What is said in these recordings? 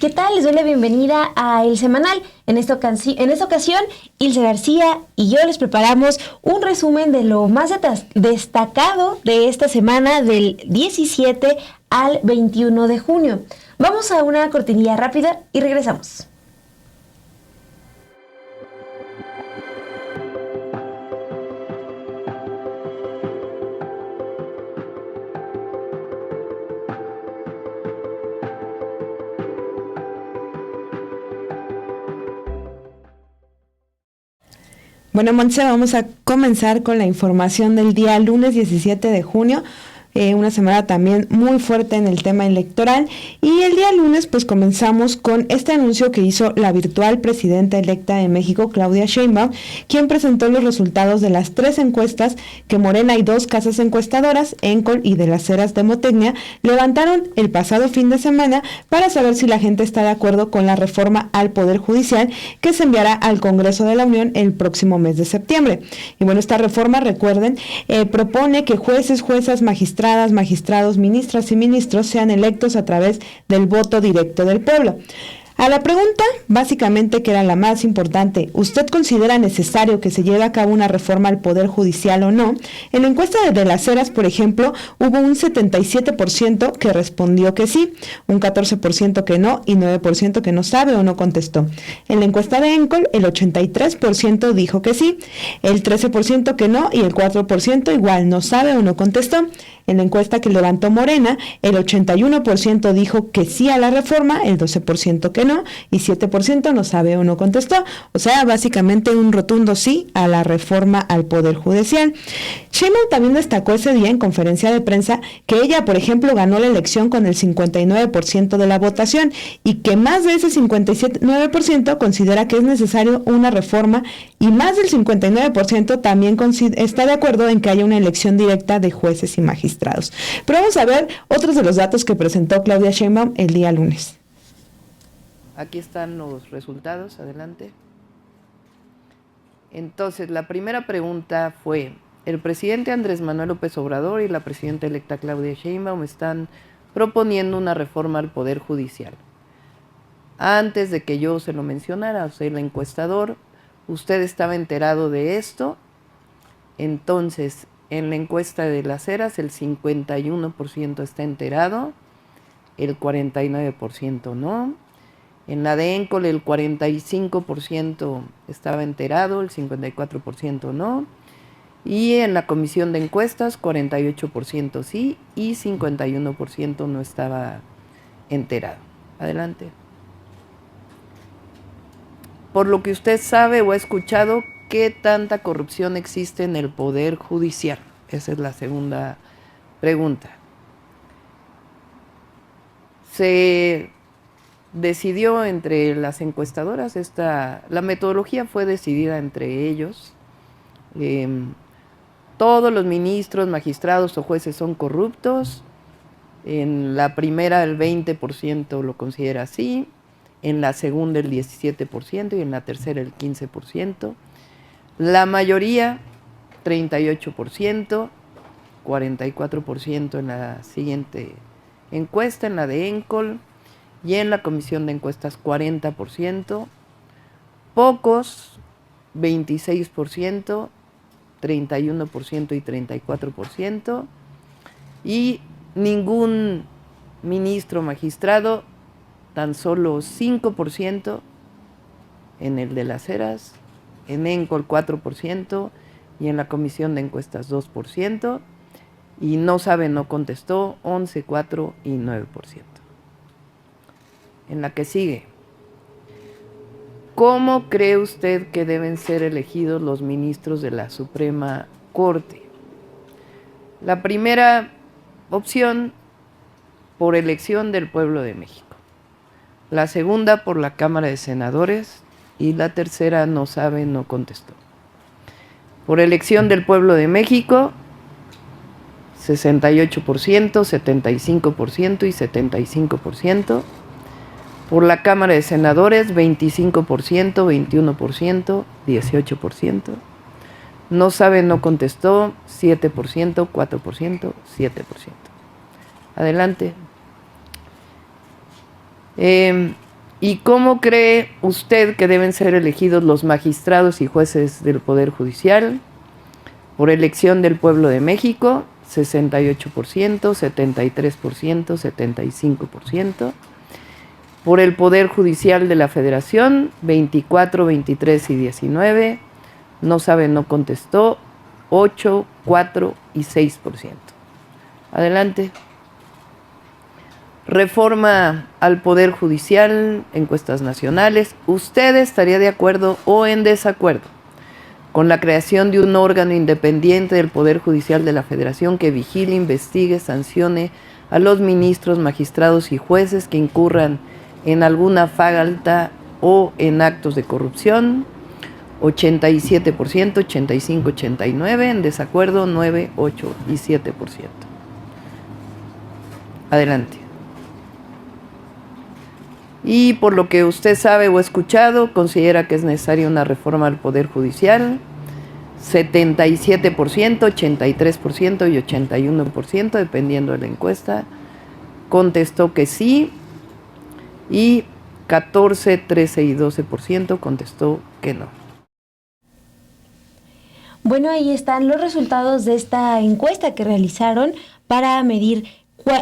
¿Qué tal? Les doy la bienvenida a El Semanal. En esta ocasión, Ilse García y yo les preparamos un resumen de lo más destacado de esta semana del 17 al 21 de junio. Vamos a una cortinilla rápida y regresamos. Bueno, Montse, vamos a comenzar con la información del día lunes 17 de junio. Una semana también muy fuerte en el tema electoral, y el día lunes pues comenzamos con este anuncio que hizo la virtual presidenta electa de México, Claudia Sheinbaum, quien presentó los resultados de las 3 encuestas que Morena y 2 casas encuestadoras, Encol y de las Heras Demotecnia, levantaron el pasado fin de semana para saber si la gente está de acuerdo con la reforma al Poder Judicial que se enviará al Congreso de la Unión el próximo mes de septiembre. Y bueno, esta reforma, recuerden, propone que jueces, juezas, magistrados, ministras y ministros sean electos a través del voto directo del pueblo. A la pregunta, básicamente, que era la más importante, ¿usted considera necesario que se lleve a cabo una reforma al Poder Judicial o no? En la encuesta de las Heras, por ejemplo, hubo un 77% que respondió que sí, un 14% que no y 9% que no sabe o no contestó. En la encuesta de Encol, el 83% dijo que sí, el 13% que no y el 4% igual no sabe o no contestó. En la encuesta que levantó Morena, el 81% dijo que sí a la reforma, el 12% que no, y 7% no sabe o no contestó. O sea, básicamente un rotundo sí a la reforma al Poder Judicial. Sheinbaum también destacó ese día en conferencia de prensa que ella, por ejemplo, ganó la elección con el 59% de la votación, y que más de ese 59% considera que es necesario una reforma, y más del 59% también está de acuerdo en que haya una elección directa de jueces y magistrados. Pero vamos a ver otros de los datos que presentó Claudia Sheinbaum el día lunes. Aquí están los resultados, adelante. Entonces, la primera pregunta fue: el presidente Andrés Manuel López Obrador y la presidenta electa Claudia Sheinbaum están proponiendo una reforma al Poder Judicial. Antes de que yo se lo mencionara, o sea, el encuestador, usted estaba enterado de esto. Entonces, en la encuesta de las Heras, el 51% está enterado, el 49% no. En la de Encol, el 45% estaba enterado, el 54% no. Y en la comisión de encuestas, 48% sí y 51% no estaba enterado. Adelante. Por lo que usted sabe o ha escuchado, ¿qué tanta corrupción existe en el Poder Judicial? Esa es la segunda pregunta. Se decidió entre las encuestadoras, la metodología fue decidida entre ellos. Todos los ministros, magistrados o jueces son corruptos. En la primera el 20% lo considera así, en la segunda el 17% y en la tercera el 15%. La mayoría, 38%, 44% en la siguiente encuesta, en la de Encol, y en la comisión de encuestas 40%, pocos, 26%, 31% y 34%, y ningún ministro magistrado, tan solo 5% en el de las Heras, en Encol 4% y en la comisión de encuestas 2%, y no sabe, no contestó 11, 4 y 9%. En la que sigue: ¿cómo cree usted que deben ser elegidos los ministros de la Suprema Corte? La primera opción, por elección del pueblo de México. La segunda, por la Cámara de Senadores. Y la tercera, no sabe, no contestó. Por elección del pueblo de México, 68%, 75% y 75%. Por la Cámara de Senadores, 25%, 21%, 18%. No sabe, no contestó, 7%, 4%, 7%. Adelante. ¿Y cómo cree usted que deben ser elegidos los magistrados y jueces del Poder Judicial? Por elección del pueblo de México, 68%, 73%, 75%. Por el Poder Judicial de la Federación, 24, 23 y 19. No sabe, no contestó, 8, 4 y 6%. Adelante. Reforma al Poder Judicial, encuestas nacionales. ¿Usted estaría de acuerdo o en desacuerdo con la creación de un órgano independiente del Poder Judicial de la Federación que vigile, investigue, sancione a los ministros, magistrados y jueces que incurran en alguna falta o en actos de corrupción? 87%, 85, 89, en desacuerdo 9, 8 y 7%. Adelante. Y por lo que usted sabe o ha escuchado, considera que es necesaria una reforma al Poder Judicial. 77%, 83% y 81%, dependiendo de la encuesta, contestó que sí. Y 14, 13 y 12% contestó que no. Bueno, ahí están los resultados de esta encuesta que realizaron para medir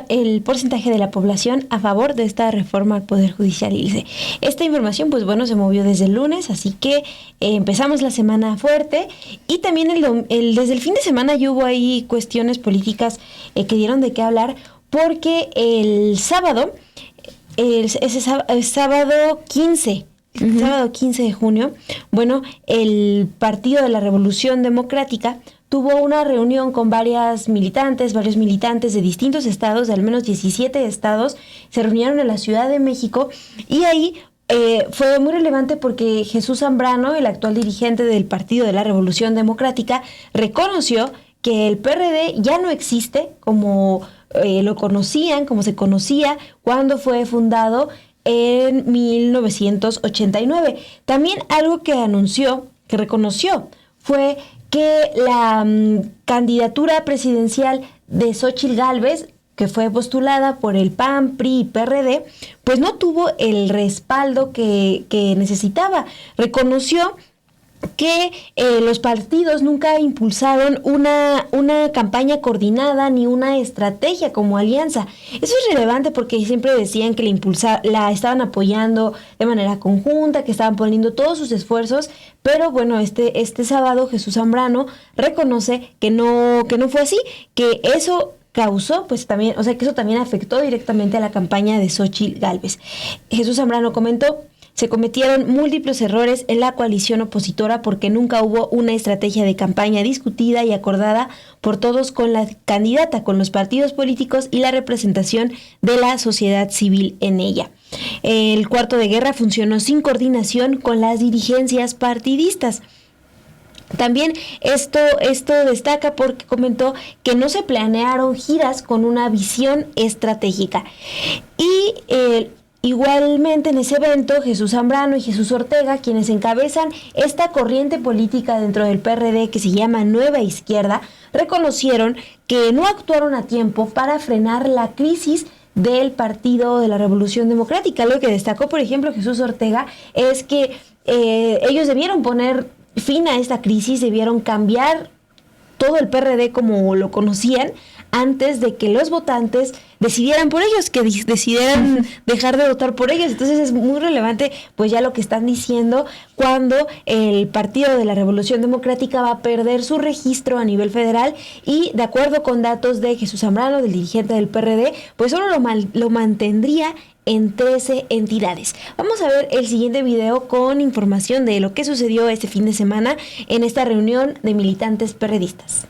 el porcentaje de la población a favor de esta reforma al Poder Judicial. Y esta información, pues bueno, se movió desde el lunes, así que empezamos la semana fuerte. Y también desde el fin de semana ya hubo ahí cuestiones políticas que dieron de qué hablar, porque el sábado, sábado 15... El sábado 15 de junio, bueno, el Partido de la Revolución Democrática tuvo una reunión con varios militantes de distintos estados, de al menos 17 estados, se reunieron en la Ciudad de México y ahí fue muy relevante porque Jesús Zambrano, el actual dirigente del Partido de la Revolución Democrática, reconoció que el PRD ya no existe como lo conocían, como se conocía cuando fue fundado en 1989. También algo que anunció, que reconoció, fue que la candidatura presidencial de Xóchitl Gálvez, que fue postulada por el PAN, PRI y PRD, pues no tuvo el respaldo que necesitaba. Reconoció que los partidos nunca impulsaron una campaña coordinada ni una estrategia como alianza. Eso es relevante porque siempre decían que la estaban apoyando de manera conjunta, que estaban poniendo todos sus esfuerzos, pero bueno, este sábado Jesús Zambrano reconoce que no fue así, que eso causó, pues también, o sea, que eso también afectó directamente a la campaña de Xóchitl Gálvez. Jesús Zambrano comentó: se cometieron múltiples errores en la coalición opositora porque nunca hubo una estrategia de campaña discutida y acordada por todos con la candidata, con los partidos políticos y la representación de la sociedad civil en ella. El cuarto de guerra funcionó sin coordinación con las dirigencias partidistas. También esto destaca porque comentó que no se planearon giras con una visión estratégica. Y igualmente en ese evento, Jesús Zambrano y Jesús Ortega, quienes encabezan esta corriente política dentro del PRD que se llama Nueva Izquierda, reconocieron que no actuaron a tiempo para frenar la crisis del Partido de la Revolución Democrática. Lo que destacó, por ejemplo, Jesús Ortega es que ellos debieron poner fin a esta crisis, debieron cambiar todo el PRD como lo conocían antes de que los votantes decidieran por ellos, que decidieran dejar de votar por ellos. Entonces es muy relevante pues ya lo que están diciendo cuando el Partido de la Revolución Democrática va a perder su registro a nivel federal y de acuerdo con datos de Jesús Zambrano, del dirigente del PRD, pues solo lo mantendría en 13 entidades. Vamos a ver el siguiente video con información de lo que sucedió este fin de semana en esta reunión de militantes perredistas.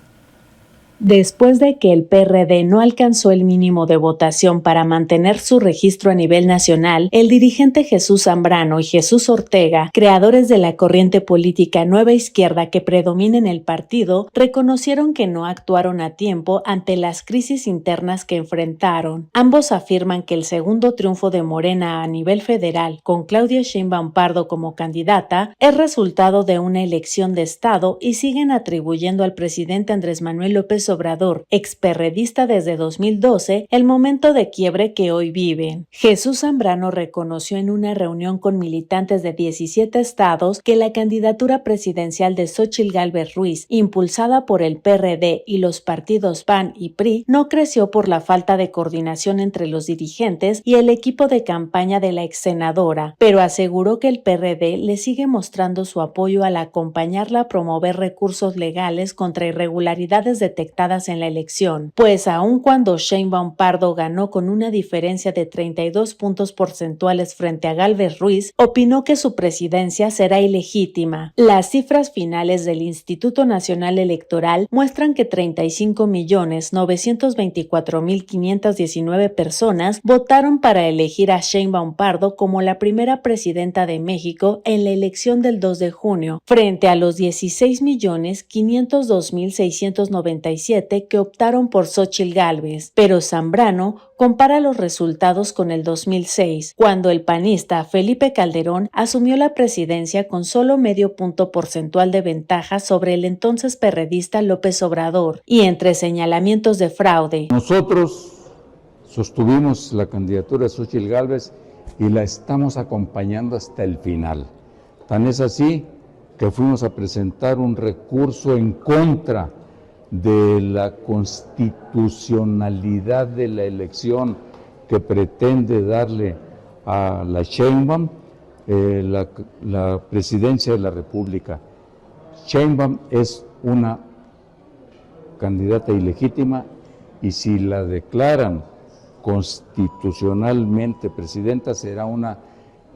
Después de que el PRD no alcanzó el mínimo de votación para mantener su registro a nivel nacional, el dirigente Jesús Zambrano y Jesús Ortega, creadores de la corriente política Nueva Izquierda que predomina en el partido, reconocieron que no actuaron a tiempo ante las crisis internas que enfrentaron. Ambos afirman que el segundo triunfo de Morena a nivel federal, con Claudia Sheinbaum Pardo como candidata, es resultado de una elección de Estado y siguen atribuyendo al presidente Andrés Manuel López Obrador, experredista desde 2012, el momento de quiebre que hoy viven. Jesús Zambrano reconoció en una reunión con militantes de 17 estados que la candidatura presidencial de Xóchitl Gálvez Ruiz, impulsada por el PRD y los partidos PAN y PRI, no creció por la falta de coordinación entre los dirigentes y el equipo de campaña de la exsenadora, pero aseguró que el PRD le sigue mostrando su apoyo al acompañarla a promover recursos legales contra irregularidades detectadas en la elección, pues aun cuando Sheinbaum Pardo ganó con una diferencia de 32 puntos porcentuales frente a Gálvez Ruiz, opinó que su presidencia será ilegítima. Las cifras finales del Instituto Nacional Electoral muestran que 35.924.519 personas votaron para elegir a Sheinbaum Pardo como la primera presidenta de México en la elección del 2 de junio, frente a los 16.502.697 que optaron por Xóchitl Gálvez. Pero Zambrano compara los resultados con el 2006, cuando el panista Felipe Calderón asumió la presidencia con solo medio punto porcentual de ventaja sobre el entonces perredista López Obrador, y entre señalamientos de fraude. Nosotros sostuvimos la candidatura de Xóchitl Gálvez y la estamos acompañando hasta el final. Tan es así que fuimos a presentar un recurso en contra de la constitucionalidad de la elección que pretende darle a la Sheinbaum la presidencia de la República. Sheinbaum es una candidata ilegítima y si la declaran constitucionalmente presidenta será una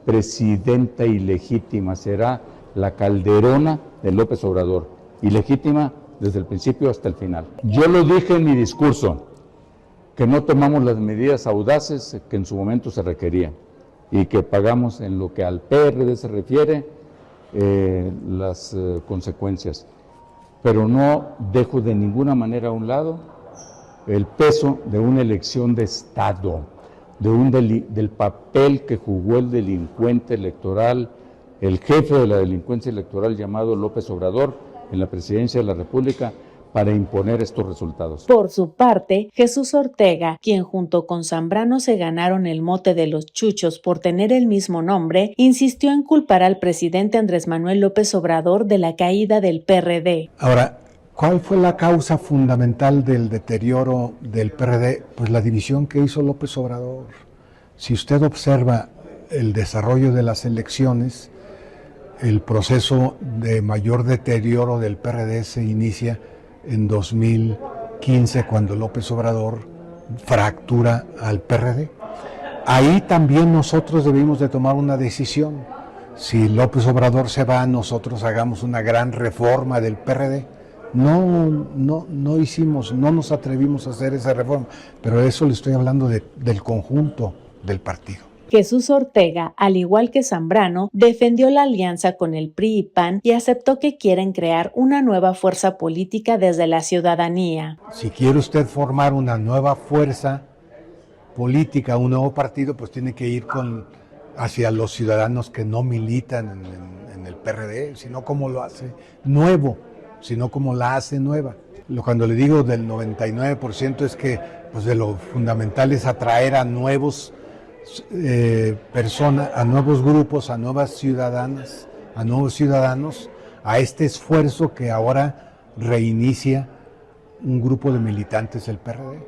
presidenta ilegítima, será la Calderona de López Obrador, ilegítima desde el principio hasta el final. Yo lo dije en mi discurso, que no tomamos las medidas audaces que en su momento se requerían y que pagamos en lo que al PRD se refiere las consecuencias. Pero no dejo de ninguna manera a un lado el peso de una elección de Estado, del papel que jugó el delincuente electoral, el jefe de la delincuencia electoral llamado López Obrador en la presidencia de la República para imponer estos resultados. Por su parte, Jesús Ortega, quien junto con Zambrano se ganaron el mote de los chuchos por tener el mismo nombre, insistió en culpar al presidente Andrés Manuel López Obrador de la caída del PRD. Ahora, ¿cuál fue la causa fundamental del deterioro del PRD? Pues la división que hizo López Obrador. Si usted observa el desarrollo de las elecciones, el proceso de mayor deterioro del PRD se inicia en 2015, cuando López Obrador fractura al PRD. Ahí también nosotros debimos de tomar una decisión. Si López Obrador se va, nosotros hagamos una gran reforma del PRD. No nos atrevimos a hacer esa reforma, pero eso le estoy hablando del conjunto del partido. Jesús Ortega, al igual que Zambrano, defendió la alianza con el PRI y PAN y aceptó que quieren crear una nueva fuerza política desde la ciudadanía. Si quiere usted formar una nueva fuerza política, un nuevo partido, pues tiene que ir hacia los ciudadanos que no militan en el PRD, sino como lo hace nuevo, sino como la hace nueva. Cuando le digo del 99% es que pues de lo fundamental es atraer a nuevos personas, a nuevos grupos, a nuevas ciudadanas, a nuevos ciudadanos, a este esfuerzo que ahora reinicia un grupo de militantes del PRD.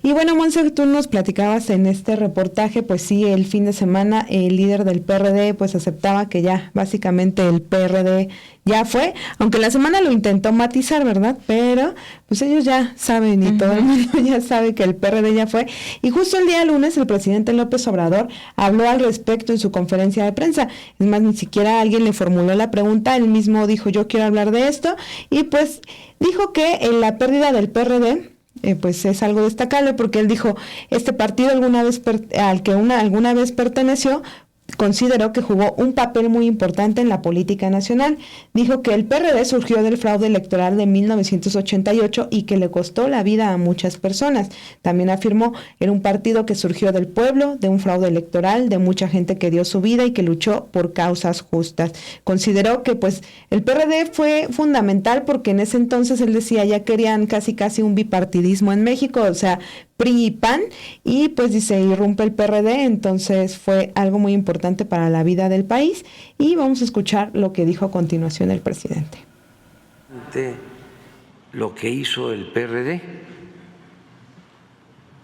Y bueno, Monse, tú nos platicabas en este reportaje, pues sí, el fin de semana el líder del PRD pues aceptaba que ya básicamente el PRD ya fue, aunque la semana lo intentó matizar, ¿verdad? Pero pues ellos ya saben y todo el mundo ya sabe que el PRD ya fue. Y justo el día lunes el presidente López Obrador habló al respecto en su conferencia de prensa. Es más, ni siquiera alguien le formuló la pregunta, él mismo dijo yo quiero hablar de esto y pues dijo que en la pérdida del PRD pues es algo destacable porque él dijo, este partido alguna vez perteneció, consideró que jugó un papel muy importante en la política nacional. Dijo que el PRD surgió del fraude electoral de 1988 y que le costó la vida a muchas personas. También afirmó era un partido que surgió del pueblo, de un fraude electoral, de mucha gente que dio su vida y que luchó por causas justas. Consideró que pues el PRD fue fundamental porque en ese entonces él decía ya querían casi un bipartidismo en México, o sea, PRI y PAN, y pues dice, irrumpe el PRD, entonces fue algo muy importante para la vida del país, y vamos a escuchar lo que dijo a continuación el presidente. De lo que hizo el PRD,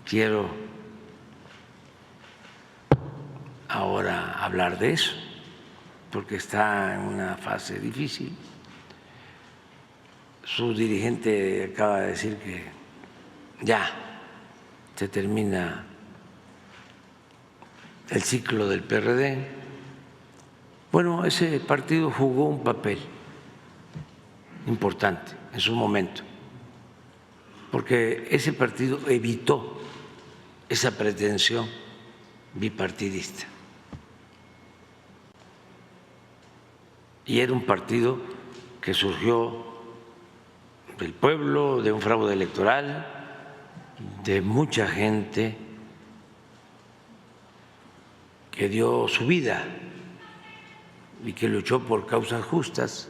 quiero ahora hablar de eso, porque está en una fase difícil. Su dirigente acaba de decir que ya se termina el ciclo del PRD. Bueno, ese partido jugó un papel importante en su momento, porque ese partido evitó esa pretensión bipartidista. Y era un partido que surgió del pueblo, de un fraude electoral, de mucha gente que dio su vida y que luchó por causas justas.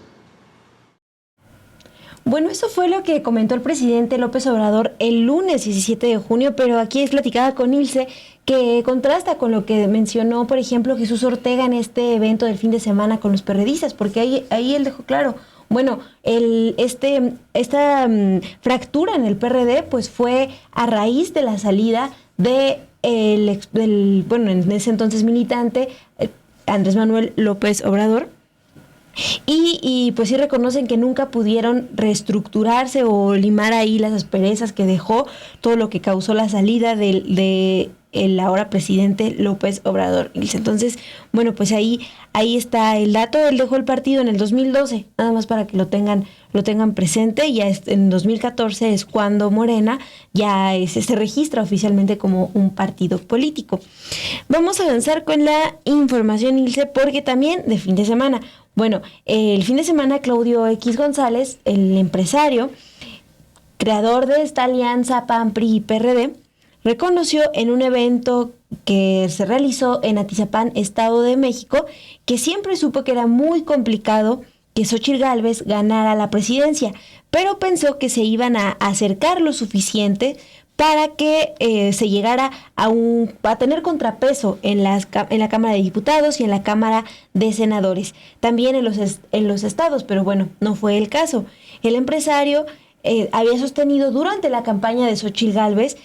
Bueno, eso fue lo que comentó el presidente López Obrador el lunes 17 de junio, pero aquí es platicada con Ilse, que contrasta con lo que mencionó, por ejemplo, Jesús Ortega en este evento del fin de semana con los perredistas, porque ahí él dejó claro, bueno, esta fractura en el PRD pues fue a raíz de la salida del bueno, en ese entonces militante, Andrés Manuel López Obrador. Y pues sí reconocen que nunca pudieron reestructurarse o limar ahí las asperezas que dejó todo lo que causó la salida de el ahora presidente López Obrador. Entonces, bueno, pues ahí está el dato. Él dejó el partido en el 2012, nada más para que lo tengan presente. Ya en 2014 es cuando Morena ya se registra oficialmente como un partido político. Vamos a avanzar con la información, Ilse, porque también de fin de semana. Bueno, el fin de semana Claudio X González, el empresario, creador de esta alianza PAN, PRI y PRD, reconoció en un evento que se realizó en Atizapán, Estado de México, que siempre supo que era muy complicado que Xóchitl Gálvez ganara la presidencia, pero pensó que se iban a acercar lo suficiente para que se llegara a tener contrapeso en la Cámara de Diputados y en la Cámara de Senadores, también en los estados, pero bueno, no fue el caso. El empresario había sostenido durante la campaña de Xóchitl Gálvez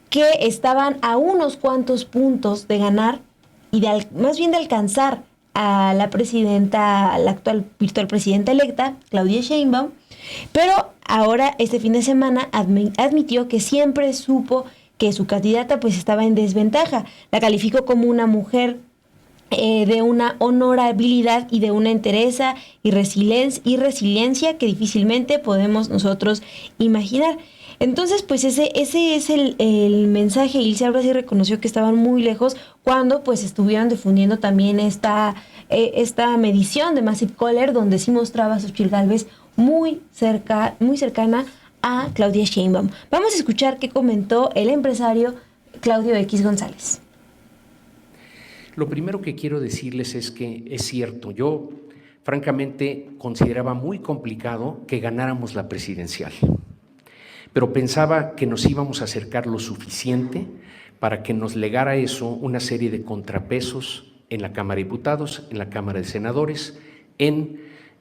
que estaban a unos cuantos puntos de ganar y más bien de alcanzar a la presidenta, a la actual virtual presidenta electa, Claudia Sheinbaum, pero ahora este fin de semana admitió que siempre supo que su candidata pues estaba en desventaja. La calificó como una mujer de una honorabilidad y de una entereza y resiliencia que difícilmente podemos nosotros imaginar. Entonces, pues ese es el mensaje. Ilse ahora sí reconoció que estaban muy lejos cuando pues estuvieron difundiendo también esta medición de Massive Caller, donde sí mostraba a Xóchitl Gálvez muy cercana a Claudia Sheinbaum. Vamos a escuchar qué comentó el empresario Claudio X González. Lo primero que quiero decirles es que es cierto, yo francamente consideraba muy complicado que ganáramos la presidencial, pero pensaba que nos íbamos a acercar lo suficiente para que nos legara eso una serie de contrapesos en la Cámara de Diputados, en la Cámara de Senadores,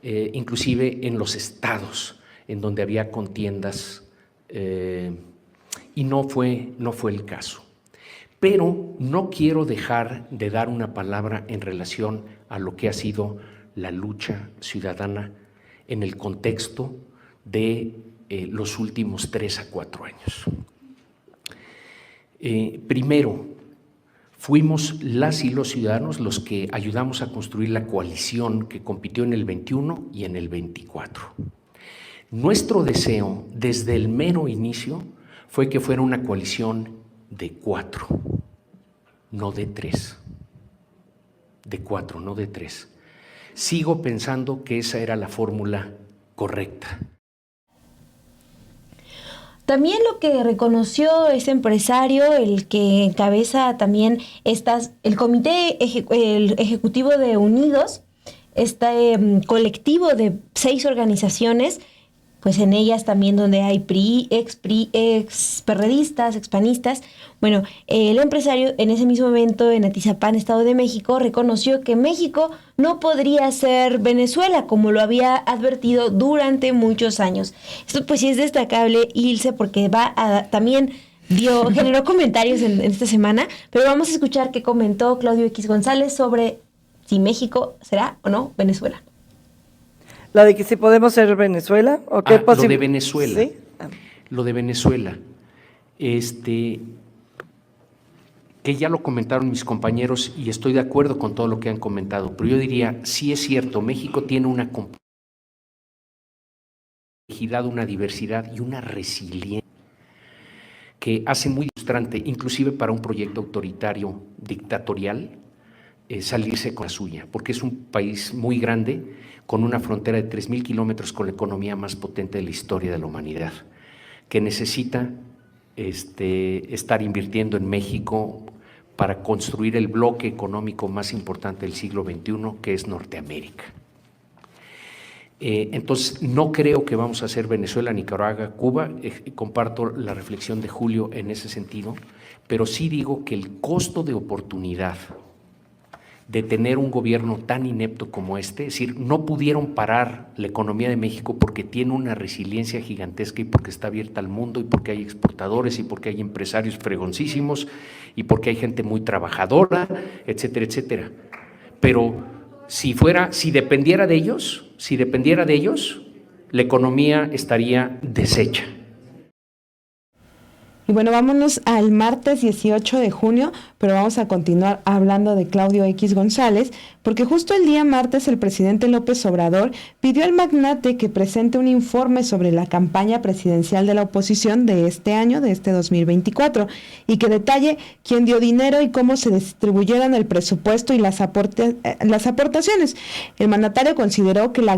inclusive en los estados en donde había contiendas, y no fue el caso. Pero no quiero dejar de dar una palabra en relación a lo que ha sido la lucha ciudadana en el contexto de los últimos 3 a 4 años. Primero, fuimos las y los ciudadanos los que ayudamos a construir la coalición que compitió en el 21 y en el 24. Nuestro deseo desde el mero inicio fue que fuera una coalición de 4, no de 3. de 4, no de 3. Sigo pensando que esa era la fórmula correcta. También lo que reconoció este empresario, el que encabeza también el comité el ejecutivo de Unidos, este colectivo de 6 organizaciones, pues en ellas también donde hay PRI, ex perredistas, expanistas. Bueno, el empresario en ese mismo momento en Atizapán, Estado de México, reconoció que México no podría ser Venezuela, como lo había advertido durante muchos años. Esto pues sí es destacable, Ilse, porque también generó comentarios en esta semana, pero vamos a escuchar qué comentó Claudio X González sobre si México será o no Venezuela. ¿La de que si podemos ser Venezuela? ¿O qué lo de Venezuela. ¿Sí? Lo de Venezuela. Que ya lo comentaron mis compañeros y estoy de acuerdo con todo lo que han comentado, pero yo diría, sí es cierto, México tiene una complejidad, una diversidad y una resiliencia que hace muy frustrante, inclusive para un proyecto autoritario, dictatorial, salirse con la suya, porque es un país muy grande, con una frontera de 3,000 kilómetros, con la economía más potente de la historia de la humanidad, que necesita estar invirtiendo en México para construir el bloque económico más importante del siglo XXI, que es Norteamérica. Entonces, no creo que vamos a hacer Venezuela, Nicaragua, Cuba. Comparto la reflexión de Julio en ese sentido, pero sí digo que el costo de oportunidad de tener un gobierno tan inepto como este, es decir, no pudieron parar la economía de México porque tiene una resiliencia gigantesca y porque está abierta al mundo y porque hay exportadores y porque hay empresarios fregoncísimos y porque hay gente muy trabajadora, etcétera, etcétera. Pero si dependiera de ellos, la economía estaría deshecha. Y bueno, vámonos al martes 18 de junio, pero vamos a continuar hablando de Claudio X González, porque justo el día martes el presidente López Obrador pidió al magnate que presente un informe sobre la campaña presidencial de la oposición de este año, de este 2024, y que detalle quién dio dinero y cómo se distribuyeron el presupuesto y las aportaciones. El mandatario consideró que en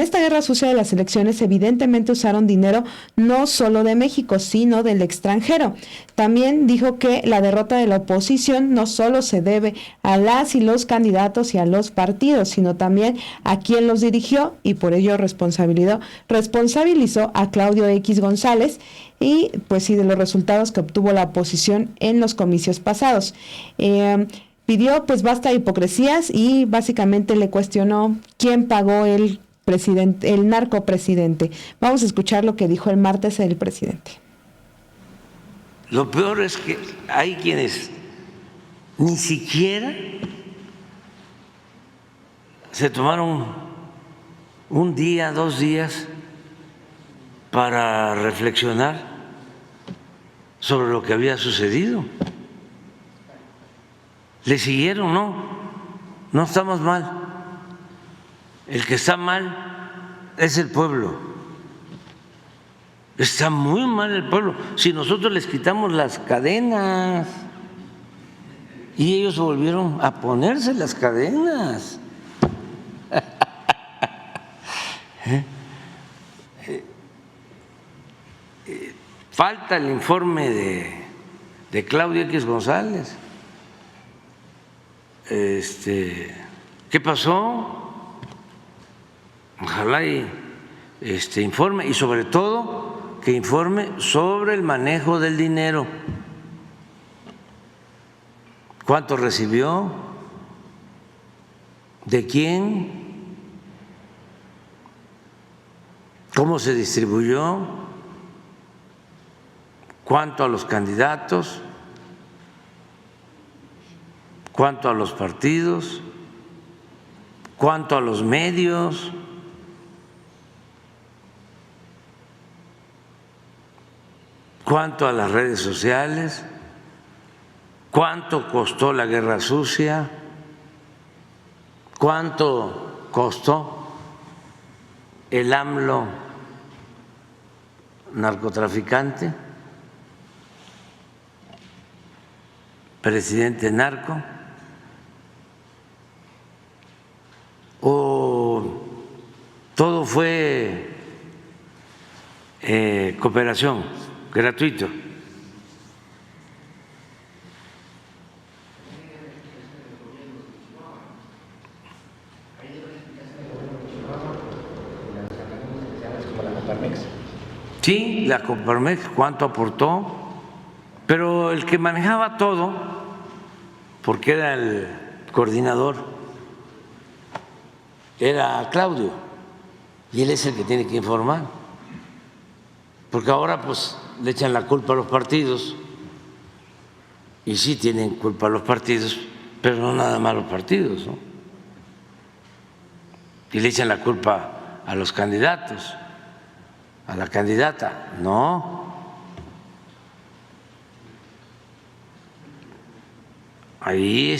esta guerra sucia de las elecciones evidentemente usaron dinero no solo de México, sino del extranjero. También dijo que la derrota de la oposición no solo se debe a las y los candidatos y a los partidos, sino también a quien los dirigió, y por ello responsabilizó a Claudio X González y pues sí de los resultados que obtuvo la oposición en los comicios pasados. Pidió pues basta de hipocresías y básicamente le cuestionó quién pagó el narcopresidente. Vamos a escuchar lo que dijo el martes el presidente. Lo peor es que hay quienes ni siquiera se tomaron un día, 2 días para reflexionar sobre lo que había sucedido. Le siguieron, no estamos mal. El que está mal es el pueblo. Está muy mal el pueblo. Si nosotros les quitamos las cadenas y ellos volvieron a ponerse las cadenas. Falta el informe de Claudio X González. ¿Qué pasó? Ojalá informe y sobre todo que informe sobre el manejo del dinero. ¿Cuánto recibió? ¿De quién? ¿Cómo se distribuyó? ¿Cuánto a los candidatos? ¿Cuánto a los partidos? ¿Cuánto a los medios? ¿Cuánto a las redes sociales? ¿Cuánto costó la guerra sucia? ¿Cuánto costó el AMLO narcotraficante? Presidente narco. ¿O todo fue cooperación, gratuito? Sí, la Coparmex, ¿cuánto aportó? Pero el que manejaba todo, porque era el coordinador, era Claudio, y él es el que tiene que informar, porque ahora pues le echan la culpa a los partidos, y sí tienen culpa los partidos, pero no nada más los partidos, ¿no? Y le echan la culpa a los candidatos, a la candidata, no. Ahí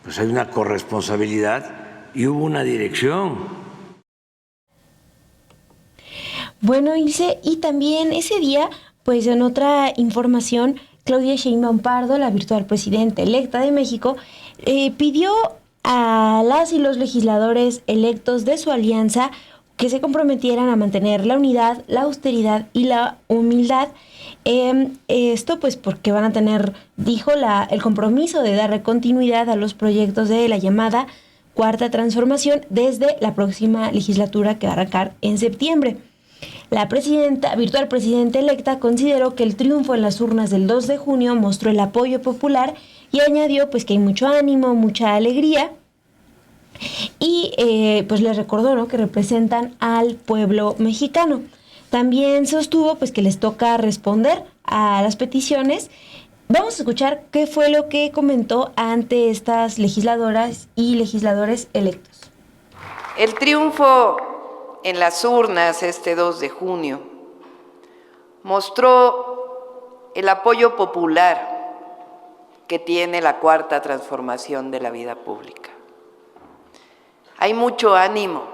pues hay una corresponsabilidad y hubo una dirección. Bueno, Ilse, y también ese día, pues en otra información, Claudia Sheinbaum Pardo, la virtual presidenta electa de México, pidió a las y los legisladores electos de su alianza que se comprometieran a mantener la unidad, la austeridad y la humildad. Esto pues porque van a tener, dijo, el compromiso de darle continuidad a los proyectos de la llamada Cuarta Transformación desde la próxima legislatura que va a arrancar en septiembre. La virtual presidenta electa consideró que el triunfo en las urnas del 2 de junio mostró el apoyo popular y añadió pues que hay mucho ánimo, mucha alegría. Y pues les recordó, ¿no?, que representan al pueblo mexicano. También sostuvo pues que les toca responder a las peticiones. Vamos a escuchar qué fue lo que comentó ante estas legisladoras y legisladores electos. El triunfo en las urnas este 2 de junio mostró el apoyo popular que tiene la Cuarta Transformación de la vida pública. Hay mucho ánimo,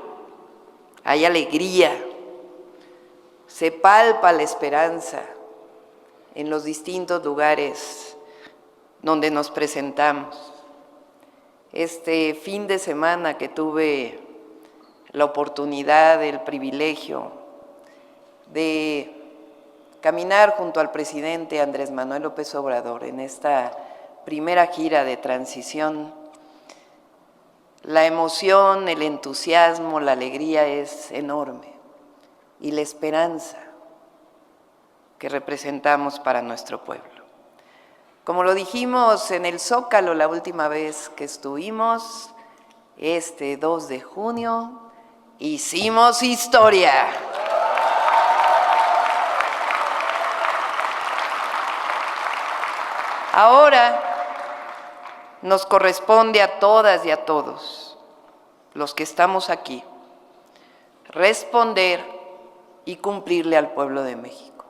hay alegría, se palpa la esperanza en los distintos lugares donde nos presentamos. Este fin de semana que tuve la oportunidad, el privilegio de caminar junto al presidente Andrés Manuel López Obrador en esta primera gira de transición, la emoción, el entusiasmo, la alegría es enorme y la esperanza que representamos para nuestro pueblo. Como lo dijimos en el Zócalo la última vez que estuvimos, este 2 de junio, hicimos historia. Ahora nos corresponde a todas y a todos los que estamos aquí responder y cumplirle al pueblo de México.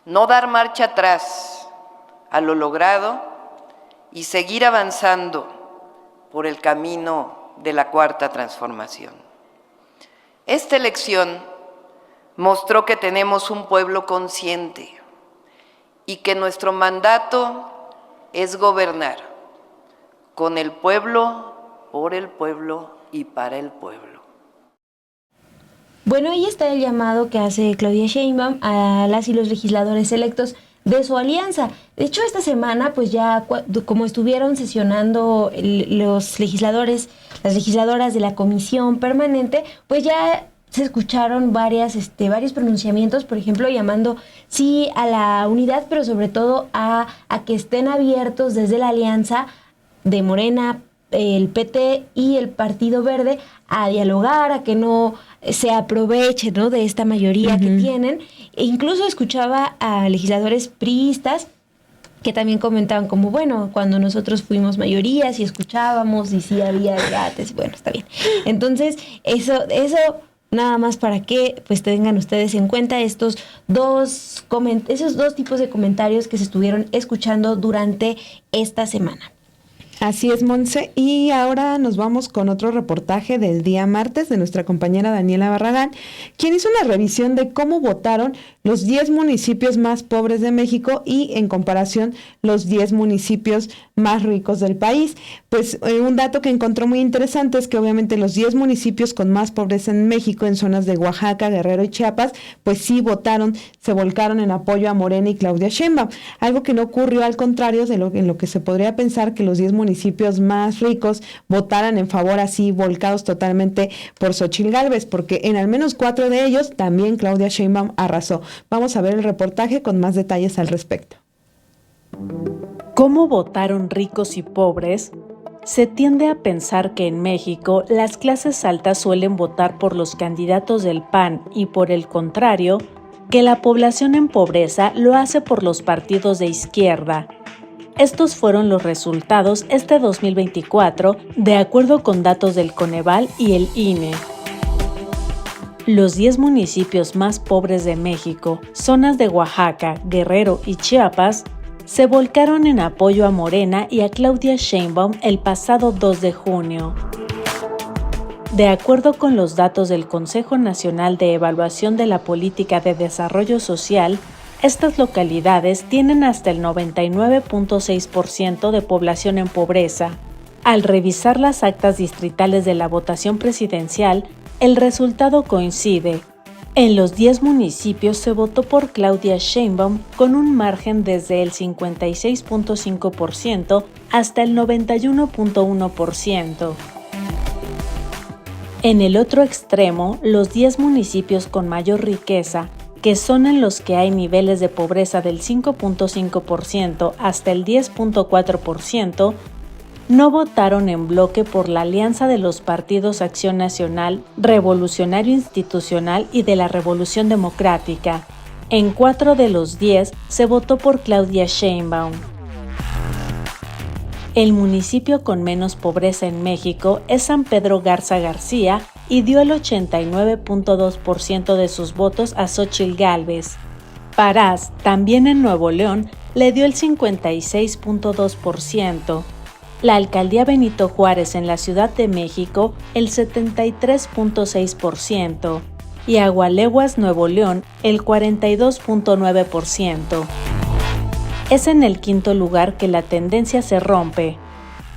No dar marcha atrás a lo logrado y seguir avanzando por el camino de la Cuarta Transformación. Esta elección mostró que tenemos un pueblo consciente y que nuestro mandato es gobernar con el pueblo, por el pueblo y para el pueblo. Bueno, ahí está el llamado que hace Claudia Sheinbaum a las y los legisladores electos de su alianza. De hecho, esta semana, pues ya como estuvieron sesionando los legisladores, las legisladoras de la comisión permanente, pues ya se escucharon varios pronunciamientos, por ejemplo, llamando sí a la unidad, pero sobre todo a que estén abiertos desde la alianza de Morena, el PT y el Partido Verde a dialogar, a que no se aproveche, ¿no?, de esta mayoría que tienen. E incluso escuchaba a legisladores priistas que también comentaban como, bueno, cuando nosotros fuimos mayorías y escuchábamos y sí había debates, bueno, está bien. Entonces, eso nada más para que pues tengan ustedes en cuenta esos dos tipos de comentarios que se estuvieron escuchando durante esta semana. Así es, Monse. Y ahora nos vamos con otro reportaje del día martes de nuestra compañera Daniela Barragán, quien hizo una revisión de cómo votaron los 10 municipios más pobres de México y en comparación los 10 municipios más ricos del país. Pues un dato que encontró muy interesante es que obviamente los 10 municipios con más pobreza en México, en zonas de Oaxaca, Guerrero y Chiapas, pues sí votaron, se volcaron en apoyo a Morena y Claudia Sheinbaum. Algo que no ocurrió, al contrario de en lo que se podría pensar, que los 10 municipios más ricos votaran en favor, así volcados totalmente por Xóchitl Gálvez, porque en al menos 4 de ellos también Claudia Sheinbaum arrasó. Vamos a ver el reportaje con más detalles al respecto. ¿Cómo votaron ricos y pobres? Se tiende a pensar que en México las clases altas suelen votar por los candidatos del PAN y por el contrario, que la población en pobreza lo hace por los partidos de izquierda. Estos fueron los resultados este 2024, de acuerdo con datos del Coneval y el INE. Los 10 municipios más pobres de México, zonas de Oaxaca, Guerrero y Chiapas, se volcaron en apoyo a Morena y a Claudia Sheinbaum el pasado 2 de junio. De acuerdo con los datos del Consejo Nacional de Evaluación de la Política de Desarrollo Social, estas localidades tienen hasta el 99.6% de población en pobreza. Al revisar las actas distritales de la votación presidencial, el resultado coincide. En los 10 municipios se votó por Claudia Sheinbaum con un margen desde el 56.5% hasta el 91.1%. En el otro extremo, los 10 municipios con mayor riqueza, que son en los que hay niveles de pobreza del 5.5% hasta el 10.4%, no votaron en bloque por la alianza de los partidos Acción Nacional, Revolucionario Institucional y de la Revolución Democrática. En 4 de los 10 se votó por Claudia Sheinbaum. El municipio con menos pobreza en México es San Pedro Garza García y dio el 89.2% de sus votos a Xóchitl Gálvez. Parás, también en Nuevo León, le dio el 56.2%. La alcaldía Benito Juárez en la Ciudad de México el 73.6% y Agualeguas, Nuevo León, el 42.9%. Es en el quinto lugar que la tendencia se rompe.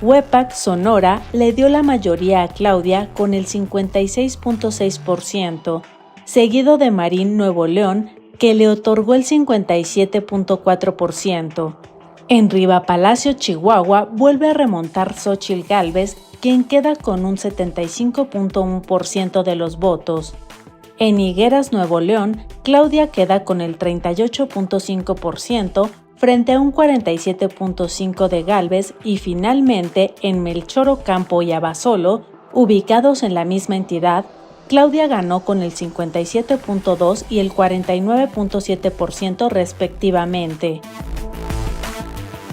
Huepac, Sonora, le dio la mayoría a Claudia con el 56.6%, seguido de Marín, Nuevo León, que le otorgó el 57.4%. En Rivapalacio, Chihuahua, vuelve a remontar Xóchitl Gálvez, quien queda con un 75.1% de los votos. En Higueras, Nuevo León, Claudia queda con el 38.5% frente a un 47.5% de Gálvez y finalmente en Melchor Ocampo y Abasolo, ubicados en la misma entidad, Claudia ganó con el 57.2% y el 49.7% respectivamente.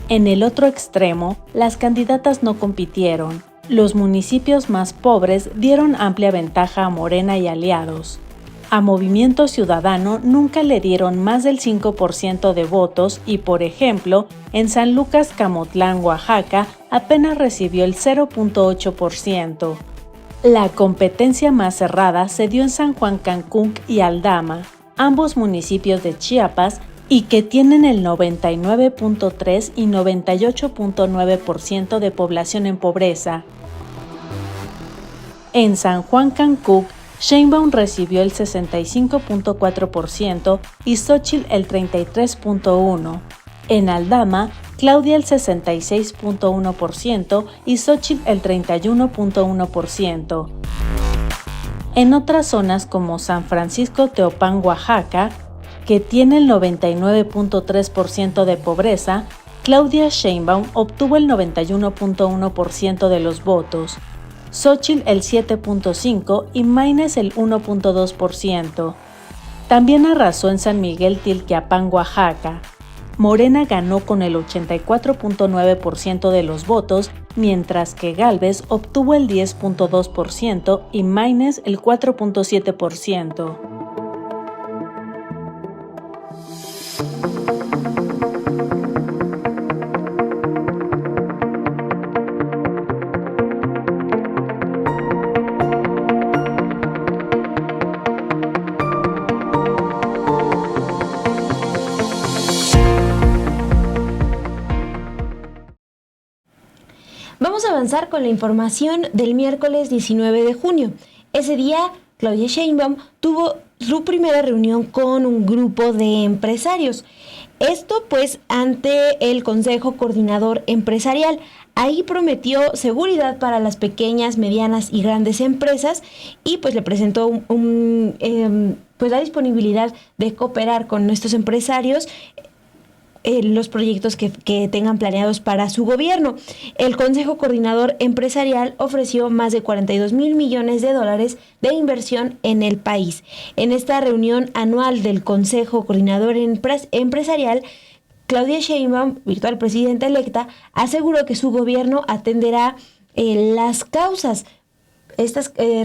En el otro extremo, las candidatas no compitieron. Los municipios más pobres dieron amplia ventaja a Morena y aliados. A Movimiento Ciudadano nunca le dieron más del 5% de votos y, por ejemplo, en San Lucas Camotlán, Oaxaca, apenas recibió el 0.8%. La competencia más cerrada se dio en San Juan Cancún y Aldama, ambos municipios de Chiapas, y que tienen el 99.3% y 98.9% de población en pobreza. En San Juan Cancún, Sheinbaum recibió el 65.4% y Xóchitl el 33.1%. En Aldama, Claudia el 66.1% y Xóchitl el 31.1%. En otras zonas como San Francisco Teopán, Oaxaca, que tiene el 99.3% de pobreza, Claudia Sheinbaum obtuvo el 91.1% de los votos, Xóchitl el 7.5% y Maynes el 1.2%. También arrasó en San Miguel Tilquiapán, Oaxaca. Morena ganó con el 84.9% de los votos, mientras que Gálvez obtuvo el 10.2% y Maynes el 4.7%. Vamos a avanzar con la información del miércoles 19 de junio. Ese día, Claudia Sheinbaum tuvo su primera reunión con un grupo de empresarios. Esto pues ante el Consejo Coordinador Empresarial. Ahí prometió seguridad para las pequeñas, medianas y grandes empresas y pues le presentó pues la disponibilidad de cooperar con nuestros empresarios los proyectos que tengan planeados para su gobierno. El Consejo Coordinador Empresarial ofreció más de 42,000 millones de dólares de inversión en el país. En esta reunión anual del Consejo Coordinador Empresarial, Claudia Sheinbaum, virtual presidenta electa, aseguró que su gobierno atenderá las causas,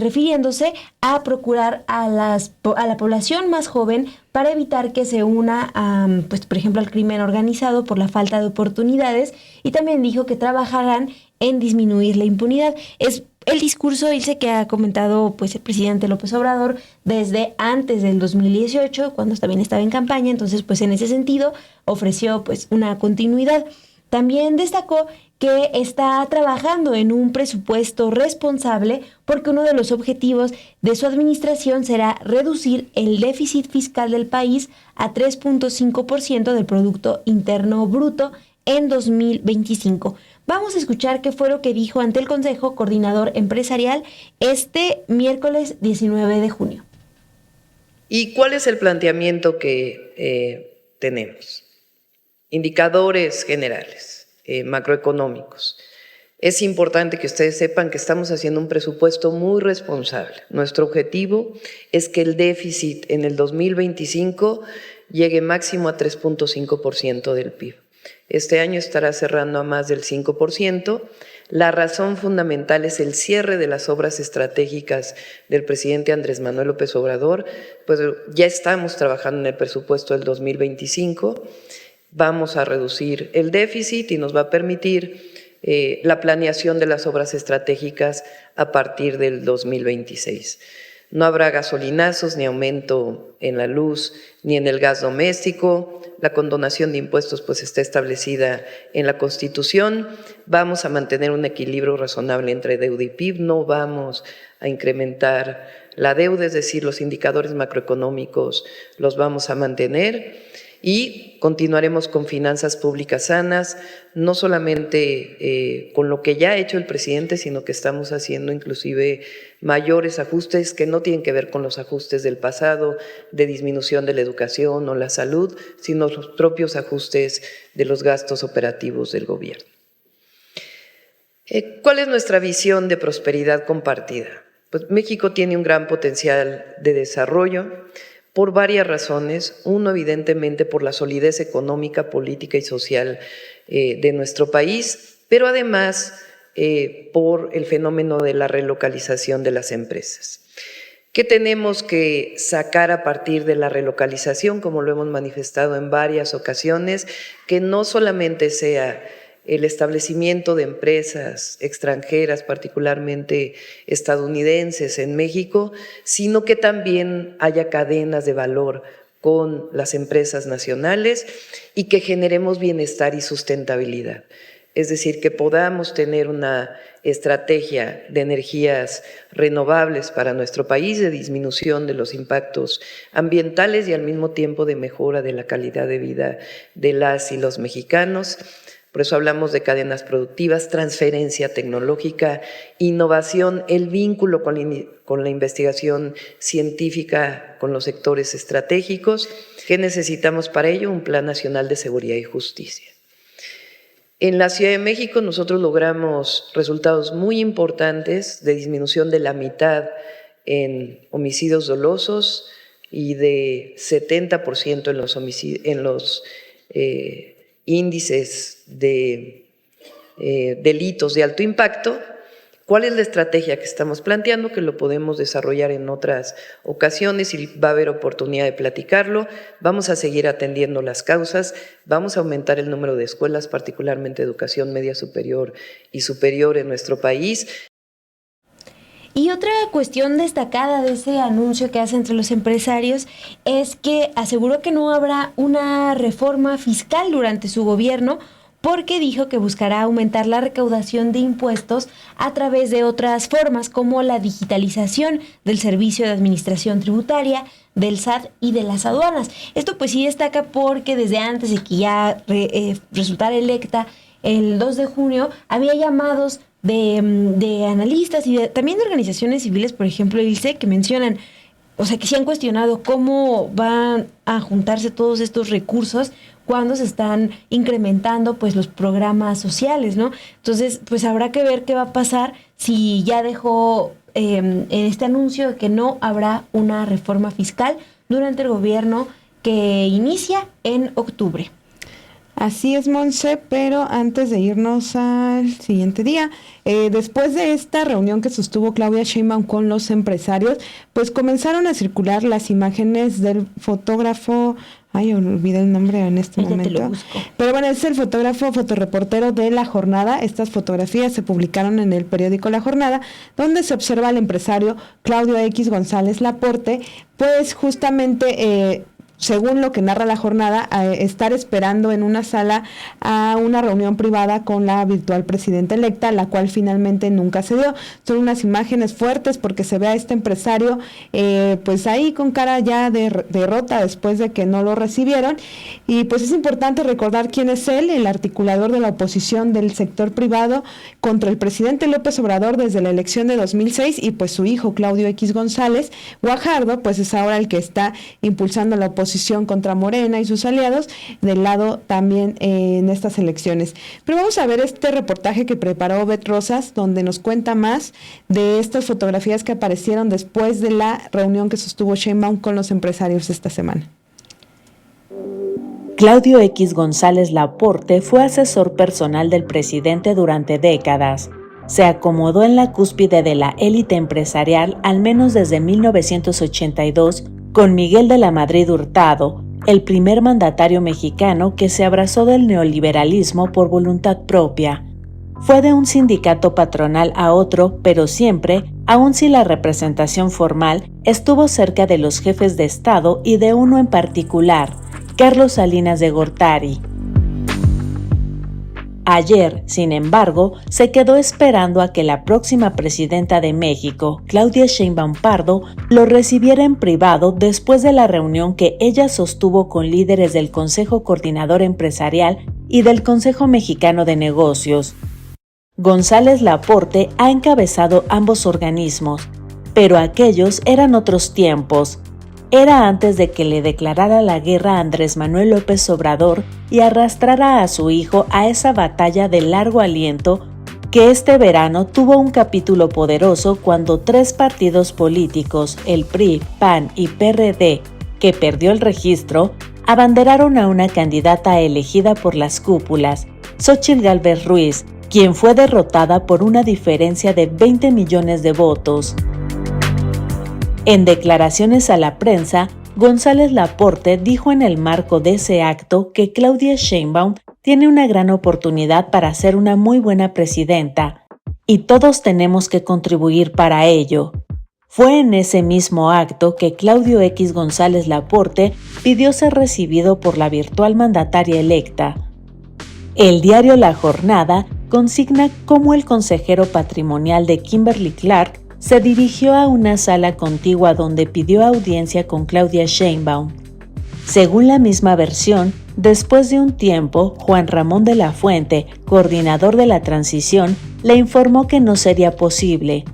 refiriéndose a procurar a la población más joven para evitar que se una, pues, por ejemplo, al crimen organizado por la falta de oportunidades, y también dijo que trabajarán en disminuir la impunidad. Es el discurso, Ilse, que ha comentado pues el presidente López Obrador desde antes del 2018, cuando también estaba en campaña. Entonces, pues en ese sentido ofreció pues una continuidad. También destacó que está trabajando en un presupuesto responsable porque uno de los objetivos de su administración será reducir el déficit fiscal del país a 3.5% del Producto Interno Bruto en 2025. Vamos a escuchar qué fue lo que dijo ante el Consejo Coordinador Empresarial este miércoles 19 de junio. ¿Y cuál es el planteamiento que tenemos? Indicadores generales, macroeconómicos. Es importante que ustedes sepan que estamos haciendo un presupuesto muy responsable. Nuestro objetivo es que el déficit en el 2025 llegue máximo a 3.5% del PIB. Este año estará cerrando a más del 5%. La razón fundamental es el cierre de las obras estratégicas del presidente Andrés Manuel López Obrador. Pues ya estamos trabajando en el presupuesto del 2025. Vamos a reducir el déficit y nos va a permitir la planeación de las obras estratégicas a partir del 2026. No habrá gasolinazos ni aumento en la luz ni en el gas doméstico. La condonación de impuestos pues está establecida en la Constitución. Vamos a mantener un equilibrio razonable entre deuda y PIB. No vamos a incrementar la deuda, es decir, los indicadores macroeconómicos los vamos a mantener. Y continuaremos con finanzas públicas sanas, no solamente con lo que ya ha hecho el presidente, sino que estamos haciendo inclusive mayores ajustes que no tienen que ver con los ajustes del pasado, de disminución de la educación o la salud, sino los propios ajustes de los gastos operativos del gobierno. ¿Cuál es nuestra visión de prosperidad compartida? Pues México tiene un gran potencial de desarrollo, por varias razones. Uno, evidentemente, por la solidez económica, política y social de nuestro país, pero además por el fenómeno de la relocalización de las empresas. ¿Qué tenemos que sacar a partir de la relocalización? Como lo hemos manifestado en varias ocasiones, que no solamente sea el establecimiento de empresas extranjeras, particularmente estadounidenses en México, sino que también haya cadenas de valor con las empresas nacionales y que generemos bienestar y sustentabilidad. Es decir, que podamos tener una estrategia de energías renovables para nuestro país, de disminución de los impactos ambientales y al mismo tiempo de mejora de la calidad de vida de las y los mexicanos. Por eso hablamos de cadenas productivas, transferencia tecnológica, innovación, el vínculo con la investigación científica con los sectores estratégicos. ¿Qué necesitamos para ello? Un Plan Nacional de Seguridad y Justicia. En la Ciudad de México nosotros logramos resultados muy importantes de disminución de la mitad en homicidios dolosos y de 70% en los índices de delitos de alto impacto. ¿Cuál es la estrategia que estamos planteando? Que lo podemos desarrollar en otras ocasiones y va a haber oportunidad de platicarlo. Vamos a seguir atendiendo las causas, vamos a aumentar el número de escuelas, particularmente educación media superior y superior en nuestro país. Y otra cuestión destacada de ese anuncio que hace entre los empresarios es que aseguró que no habrá una reforma fiscal durante su gobierno porque dijo que buscará aumentar la recaudación de impuestos a través de otras formas como la digitalización del Servicio de Administración Tributaria, del SAT y de las aduanas. Esto pues sí destaca porque desde antes de que ya resultara electa el 2 de junio había llamados de analistas y también de organizaciones civiles, por ejemplo el ILSE, que mencionan, o sea, que se han cuestionado cómo van a juntarse todos estos recursos cuando se están incrementando pues los programas sociales, ¿no? Entonces, pues habrá que ver qué va a pasar si ya dejó en este anuncio de que no habrá una reforma fiscal durante el gobierno que inicia en octubre. Así es, Monse, pero antes de irnos al siguiente día, después de esta reunión que sostuvo Claudia Sheinbaum con los empresarios, pues comenzaron a circular las imágenes del fotógrafo, olvidé el nombre en este momento. Te lo busco. Pero bueno, es el fotoreportero de La Jornada. Estas fotografías se publicaron en el periódico La Jornada, donde se observa al empresario Claudio X González Laporte, pues justamente según lo que narra La Jornada, estar esperando en una sala a una reunión privada con la virtual presidenta electa, la cual finalmente nunca se dio. Son unas imágenes fuertes porque se ve a este empresario pues ahí con cara ya de derrota después de que no lo recibieron. Y pues es importante recordar quién es él, el articulador de la oposición del sector privado contra el presidente López Obrador desde la elección de 2006, y pues su hijo Claudio X González Guajardo pues es ahora el que está impulsando la oposición contra Morena y sus aliados del lado también en estas elecciones. Pero vamos a ver este reportaje que preparó Bet Rosas, donde nos cuenta más de estas fotografías que aparecieron después de la reunión que sostuvo Sheinbaum con los empresarios esta semana. Claudio X González Laporte fue asesor personal del presidente durante décadas. Se acomodó en la cúspide de la élite empresarial al menos desde 1982 con Miguel de la Madrid Hurtado, el primer mandatario mexicano que se abrazó del neoliberalismo por voluntad propia. Fue de un sindicato patronal a otro, pero siempre, aun si la representación formal, estuvo cerca de los jefes de Estado y de uno en particular, Carlos Salinas de Gortari. Ayer, sin embargo, se quedó esperando a que la próxima presidenta de México, Claudia Sheinbaum Pardo, lo recibiera en privado después de la reunión que ella sostuvo con líderes del Consejo Coordinador Empresarial y del Consejo Mexicano de Negocios. González Laporte ha encabezado ambos organismos, pero aquellos eran otros tiempos. Era antes de que le declarara la guerra a Andrés Manuel López Obrador y arrastrara a su hijo a esa batalla de largo aliento que este verano tuvo un capítulo poderoso cuando 3 partidos políticos, el PRI, PAN y PRD, que perdió el registro, abanderaron a una candidata elegida por las cúpulas, Xóchitl Gálvez Ruiz, quien fue derrotada por una diferencia de 20 millones de votos. En declaraciones a la prensa, González Laporte dijo en el marco de ese acto que Claudia Sheinbaum tiene una gran oportunidad para ser una muy buena presidenta, y todos tenemos que contribuir para ello. Fue en ese mismo acto que Claudio X González Laporte pidió ser recibido por la virtual mandataria electa. El diario La Jornada consigna cómo el consejero patrimonial de Kimberly Clark se dirigió a una sala contigua donde pidió audiencia con Claudia Sheinbaum. Según la misma versión, después de un tiempo, Juan Ramón de la Fuente, coordinador de la transición, le informó que no sería posible.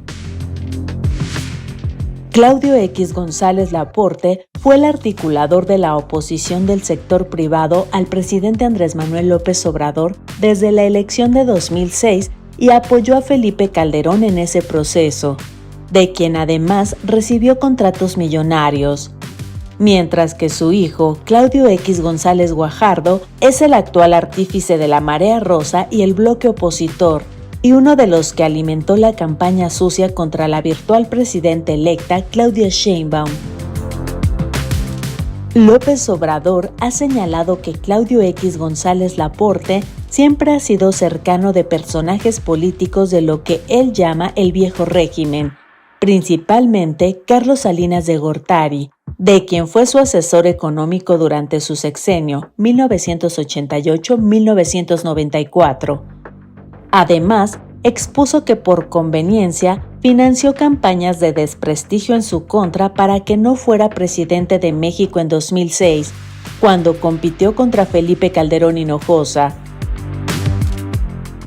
Claudio X González Laporte fue el articulador de la oposición del sector privado al presidente Andrés Manuel López Obrador desde la elección de 2006 y apoyó a Felipe Calderón en ese proceso, de quien además recibió contratos millonarios, mientras que su hijo, Claudio X González Guajardo, es el actual artífice de la Marea Rosa y el bloque opositor, y uno de los que alimentó la campaña sucia contra la virtual presidenta electa Claudia Sheinbaum. López Obrador ha señalado que Claudio X González Laporte siempre ha sido cercano de personajes políticos de lo que él llama el viejo régimen, principalmente Carlos Salinas de Gortari, de quien fue su asesor económico durante su sexenio 1988-1994. Además, expuso que por conveniencia financió campañas de desprestigio en su contra para que no fuera presidente de México en 2006, cuando compitió contra Felipe Calderón Hinojosa.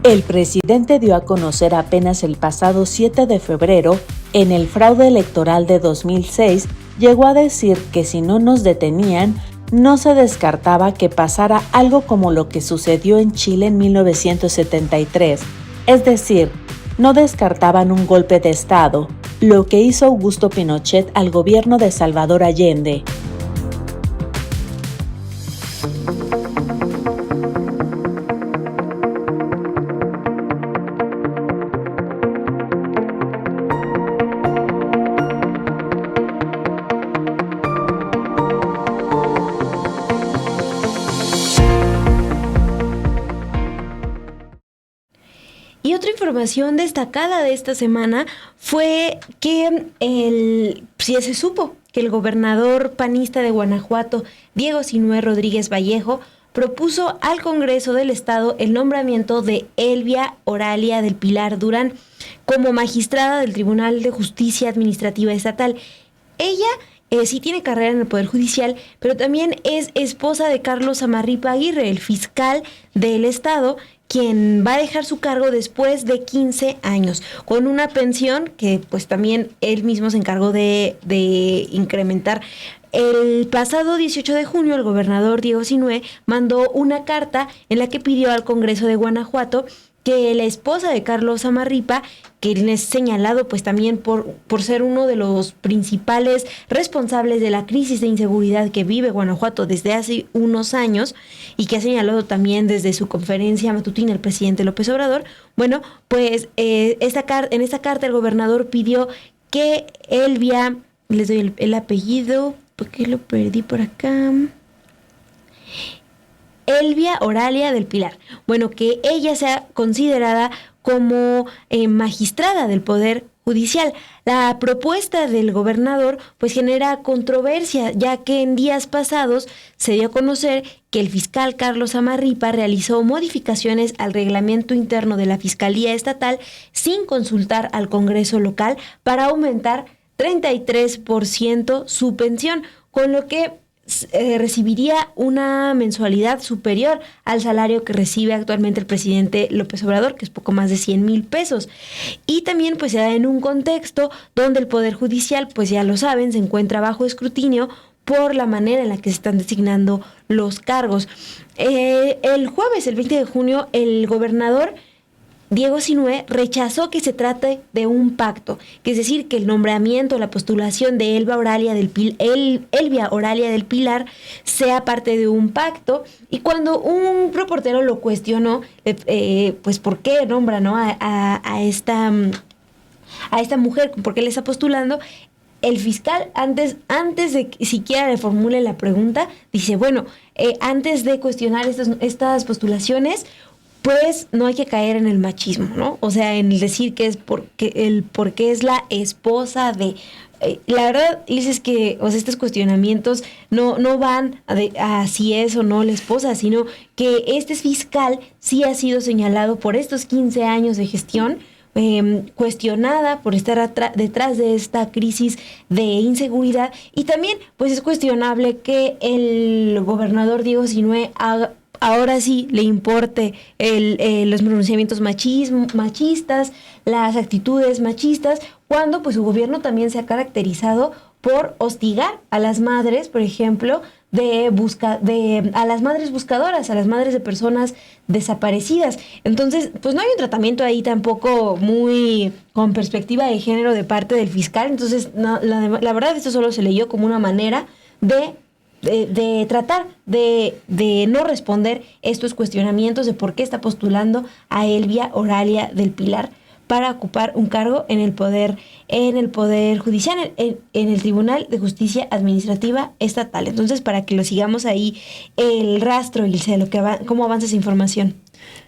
El presidente dio a conocer apenas el pasado 7 de febrero, en el fraude electoral de 2006, llegó a decir que si no nos detenían, no se descartaba que pasara algo como lo que sucedió en Chile en 1973, es decir, no descartaban un golpe de Estado, lo que hizo Augusto Pinochet al gobierno de Salvador Allende. Y otra información destacada de esta semana fue que se supo que el gobernador panista de Guanajuato, Diego Sinue Rodríguez Vallejo, propuso al Congreso del Estado el nombramiento de Elvia Oralia del Pilar Durán como magistrada del Tribunal de Justicia Administrativa Estatal. Ella sí tiene carrera en el Poder Judicial, pero también es esposa de Carlos Samarripa Aguirre, el fiscal del Estado, quien va a dejar su cargo después de 15 años, con una pensión que pues también él mismo se encargó de incrementar. El pasado 18 de junio, el gobernador Diego Sinue mandó una carta en la que pidió al Congreso de Guanajuato que la esposa de Carlos Samarripa, que es señalado pues también por ser uno de los principales responsables de la crisis de inseguridad que vive Guanajuato desde hace unos años y que ha señalado también desde su conferencia matutina el presidente López Obrador, bueno, pues en esta carta el gobernador pidió que Elvia, les doy el apellido, porque lo perdí por acá, Elvia Oralia del Pilar. Bueno, que ella sea considerada como magistrada del Poder Judicial. La propuesta del gobernador pues genera controversia, ya que en días pasados se dio a conocer que el fiscal Carlos Samarripa realizó modificaciones al reglamento interno de la Fiscalía Estatal sin consultar al Congreso local para aumentar 33% su pensión, con lo que recibiría una mensualidad superior al salario que recibe actualmente el presidente López Obrador, que es poco más de 100,000 pesos. Y también pues se da en un contexto donde el Poder Judicial, pues ya lo saben, se encuentra bajo escrutinio por la manera en la que se están designando los cargos. El jueves, el 20 de junio, el gobernador Diego Sinue rechazó que se trate de un pacto, que es decir, que el nombramiento, la postulación de Elvia Oralia del Pilar sea parte de un pacto. Y cuando un reportero lo cuestionó, pues ¿por qué nombra, no, a esta mujer? ¿Por qué le está postulando? El fiscal, antes de que siquiera le formule la pregunta, dice, bueno, antes de cuestionar estas postulaciones, pues no hay que caer en el machismo, ¿no? O sea, en el decir que es porque es la esposa de... la verdad, es que, o sea, estos cuestionamientos no van a si es o no la esposa, sino que este fiscal sí ha sido señalado por estos 15 años de gestión, cuestionada por estar detrás de esta crisis de inseguridad, y también pues es cuestionable que el gobernador Diego Sinue ahora sí le importe los pronunciamientos machistas, las actitudes machistas, cuando pues su gobierno también se ha caracterizado por hostigar a las madres, por ejemplo, a las madres buscadoras, a las madres de personas desaparecidas. Entonces, pues no hay un tratamiento ahí tampoco muy con perspectiva de género de parte del fiscal. Entonces, no, la verdad, esto solo se leyó como una manera de tratar de no responder estos cuestionamientos de por qué está postulando a Elvia Oralia del Pilar para ocupar un cargo en el Poder Judicial, en el Tribunal de Justicia Administrativa Estatal. Entonces, para que lo sigamos ahí el rastro y cómo avanza esa información.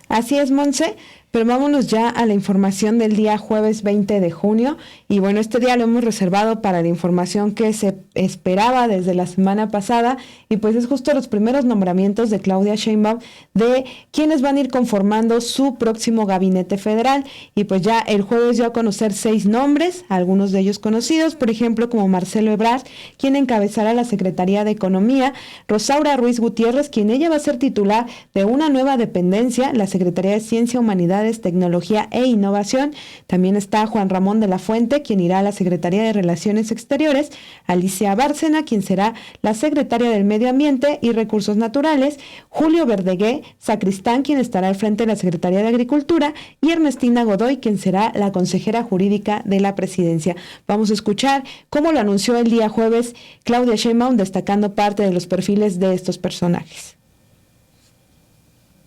Así es, Monse, pero vámonos ya a la información del día jueves 20 de junio. Y bueno, este día lo hemos reservado para la información que se esperaba desde la semana pasada, y pues es justo los primeros nombramientos de Claudia Sheinbaum de quienes van a ir conformando su próximo gabinete federal. Y pues ya el jueves dio a conocer 6 nombres, algunos de ellos conocidos, por ejemplo, como Marcelo Ebrard, quien encabezará la Secretaría de Economía, Rosaura Ruiz Gutiérrez, quien ella va a ser titular de una nueva dependencia, la Secretaría de Ciencia, Humanidades, Tecnología e Innovación. También está Juan Ramón de la Fuente, quien irá a la Secretaría de Relaciones Exteriores, Alicia Bárcena, quien será la Secretaria del Medio Ambiente y Recursos Naturales, Julio Verdegué Sacristán, quien estará al frente de la Secretaría de Agricultura, y Ernestina Godoy, quien será la consejera jurídica de la Presidencia. Vamos a escuchar cómo lo anunció el día jueves Claudia Sheinbaum, destacando parte de los perfiles de estos personajes.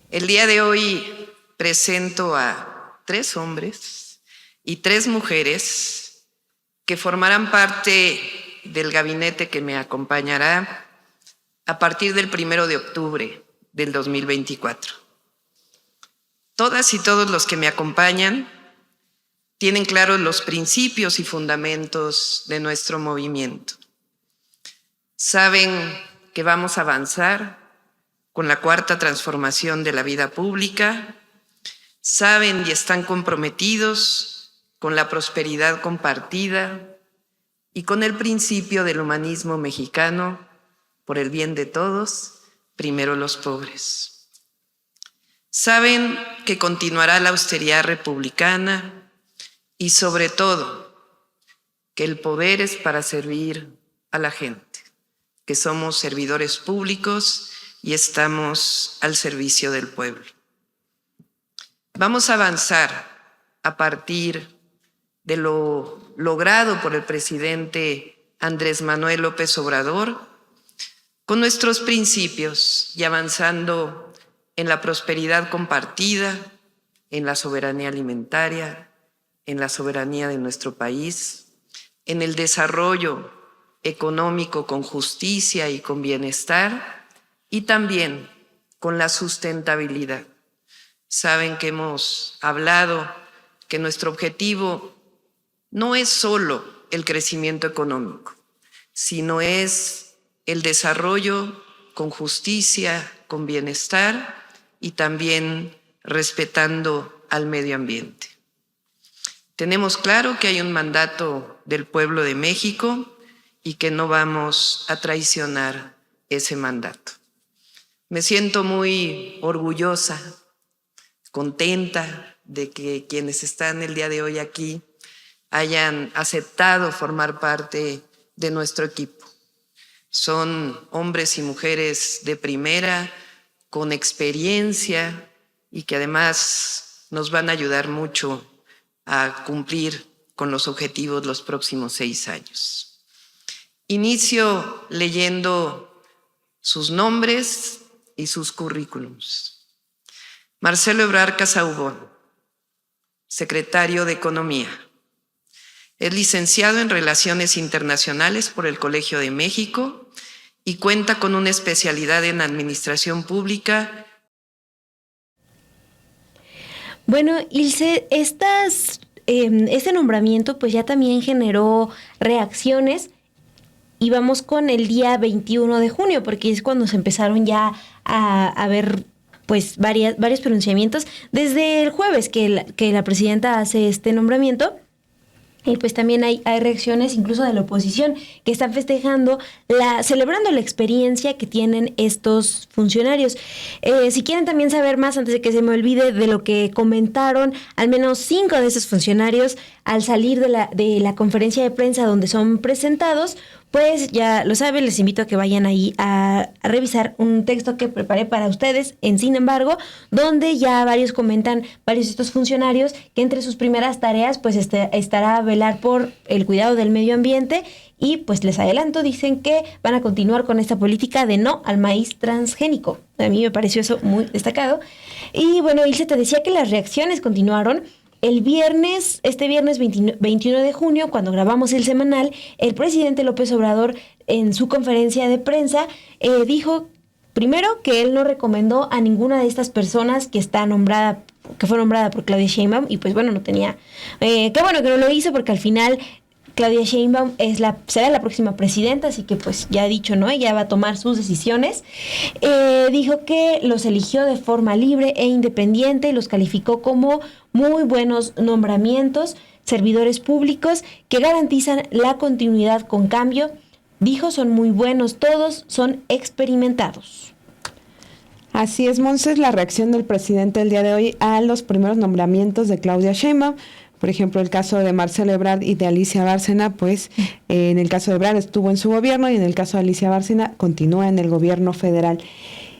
El día de hoy presento a 3 hombres y 3 mujeres que formarán parte del gabinete que me acompañará a partir del 1 de octubre del 2024. Todas y todos los que me acompañan tienen claros los principios y fundamentos de nuestro movimiento. Saben que vamos a avanzar con la 4ª transformación de la vida pública. Saben y están comprometidos con la prosperidad compartida y con el principio del humanismo mexicano: por el bien de todos, primero los pobres. Saben que continuará la austeridad republicana y, sobre todo, que el poder es para servir a la gente, que somos servidores públicos y estamos al servicio del pueblo. Vamos a avanzar a partir de lo logrado por el presidente Andrés Manuel López Obrador, con nuestros principios y avanzando en la prosperidad compartida, en la soberanía alimentaria, en la soberanía de nuestro país, en el desarrollo económico con justicia y con bienestar, y también con la sustentabilidad. Saben que hemos hablado que nuestro objetivo no es solo el crecimiento económico, sino es el desarrollo con justicia, con bienestar y también respetando al medio ambiente. Tenemos claro que hay un mandato del pueblo de México y que no vamos a traicionar ese mandato. Me siento muy orgullosa, contenta de que quienes están el día de hoy aquí hayan aceptado formar parte de nuestro equipo. Son hombres y mujeres de primera, con experiencia y que además nos van a ayudar mucho a cumplir con los objetivos los próximos 6 años. Inicio leyendo sus nombres y sus currículums. Marcelo Ebrard Casaubon, secretario de Economía. Es licenciado en Relaciones Internacionales por el Colegio de México y cuenta con una especialidad en Administración Pública. Bueno, Ilse, este nombramiento pues ya también generó reacciones, y vamos con el día 21 de junio, porque es cuando se empezaron ya a ver pues varios pronunciamientos desde el jueves que la presidenta hace este nombramiento. Y pues también hay reacciones incluso de la oposición que están festejando, celebrando la experiencia que tienen estos funcionarios. Si quieren también saber más, antes de que se me olvide, de lo que comentaron al menos 5 de esos funcionarios al salir de la conferencia de prensa donde son presentados, pues ya lo saben, les invito a que vayan ahí a revisar un texto que preparé para ustedes en Sin Embargo, donde ya varios de estos funcionarios que entre sus primeras tareas pues estará velar por el cuidado del medio ambiente, y pues les adelanto, dicen que van a continuar con esta política de no al maíz transgénico. A mí me pareció eso muy destacado. Y bueno, Ilse, te decía que las reacciones continuaron. Este viernes 21 de junio, cuando grabamos el semanal, el presidente López Obrador en su conferencia de prensa dijo primero, que él no recomendó a ninguna de estas personas que fue nombrada por Claudia Sheinbaum, y pues bueno, no tenía, qué bueno que no lo hizo, porque al final Claudia Sheinbaum será la próxima presidenta, así que pues ya ha dicho, ¿no? Ella va a tomar sus decisiones. Dijo que los eligió de forma libre e independiente y los calificó como muy buenos nombramientos, servidores públicos que garantizan la continuidad con cambio. Dijo, son muy buenos todos, son experimentados. Así es, Monse, la reacción del presidente el día de hoy a los primeros nombramientos de Claudia Sheinbaum. Por ejemplo, el caso de Marcelo Ebrard y de Alicia Bárcena, pues en el caso de Ebrard estuvo en su gobierno y en el caso de Alicia Bárcena continúa en el gobierno federal.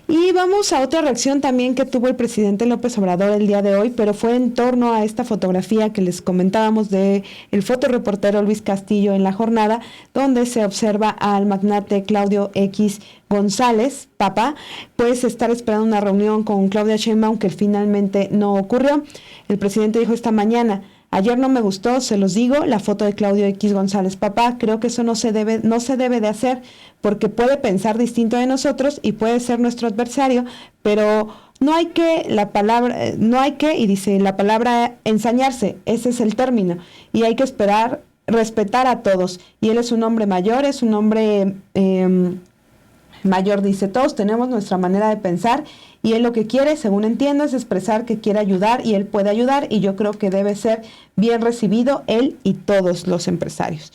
Y vamos a otra reacción también que tuvo el presidente López Obrador el día de hoy, pero fue en torno a esta fotografía que les comentábamos de el fotoreportero Luis Castillo en La Jornada, donde se observa al magnate Claudio X González, papá, pues estar esperando una reunión con Claudia Sheinbaum que finalmente no ocurrió. El presidente dijo esta mañana: ayer no me gustó, se los digo, la foto de Claudio X González, papá, creo que eso no se debe de hacer, porque puede pensar distinto de nosotros y puede ser nuestro adversario, pero no hay que, y dice la palabra ensañarse, ese es el término, y hay que respetar a todos, y él es un hombre mayor, es un hombre mayor, dice, todos tenemos nuestra manera de pensar, y él lo que quiere, según entiendo, es expresar que quiere ayudar y él puede ayudar, y yo creo que debe ser bien recibido él y todos los empresarios.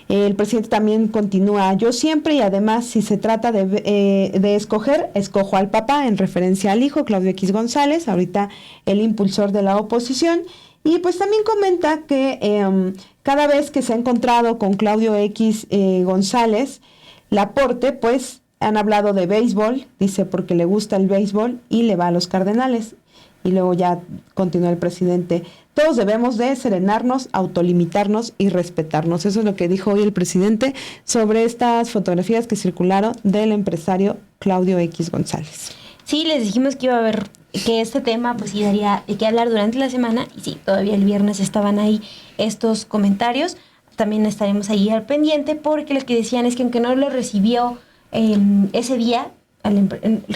El presidente también continúa: yo siempre, y además si se trata de escoger, escojo al papá, en referencia al hijo, Claudio X González, ahorita el impulsor de la oposición. Y pues también comenta que cada vez que se ha encontrado con Claudio X González Laporte, pues han hablado de béisbol, dice, porque le gusta el béisbol y le va a los Cardenales. Y luego ya continúa el presidente: todos debemos de serenarnos, autolimitarnos y respetarnos. Eso es lo que dijo hoy el presidente sobre estas fotografías que circularon del empresario Claudio X González. Sí, les dijimos que iba a haber, que este tema pues sí daría de qué hablar durante la semana, y sí, todavía el viernes estaban ahí estos comentarios. También estaremos ahí al pendiente, porque lo que decían es que aunque no lo recibió ese día,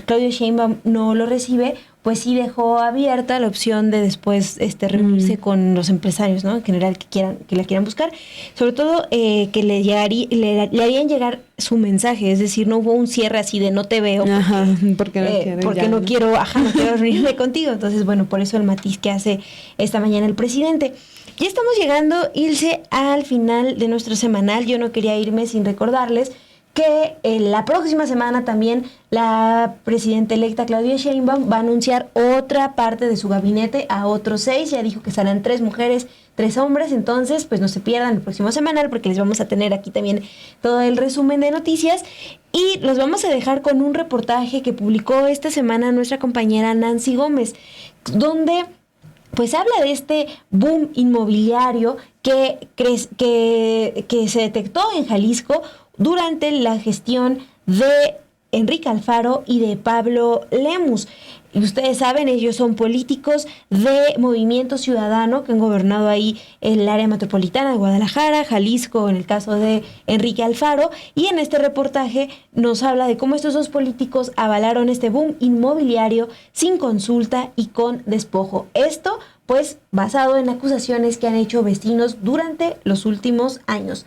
Claudio Sheinbaum no lo recibe, pues sí dejó abierta la opción de después reunirse con los empresarios, ¿no? En general que la quieran buscar, sobre todo que le harían llegar su mensaje, es decir, no hubo un cierre así de no te veo porque no quiero reunirme contigo. Entonces, bueno, por eso el matiz que hace esta mañana el presidente. Ya estamos llegando, Ilse, al final de nuestro semanal. Yo no quería irme sin recordarles que la próxima semana también la presidenta electa Claudia Sheinbaum va a anunciar otra parte de su gabinete a otros 6. Ya dijo que serán 3 mujeres, 3 hombres. Entonces, pues no se pierdan el próximo semanal, porque les vamos a tener aquí también todo el resumen de noticias. Y los vamos a dejar con un reportaje que publicó esta semana nuestra compañera Nancy Gómez, donde pues habla de este boom inmobiliario que se detectó en Jalisco durante la gestión de Enrique Alfaro y de Pablo Lemus. Y ustedes saben, ellos son políticos de Movimiento Ciudadano que han gobernado ahí el área metropolitana de Guadalajara, Jalisco, en el caso de Enrique Alfaro. Y en este reportaje nos habla de cómo estos dos políticos avalaron este boom inmobiliario sin consulta y con despojo. Esto, pues, basado en acusaciones que han hecho vecinos durante los últimos años.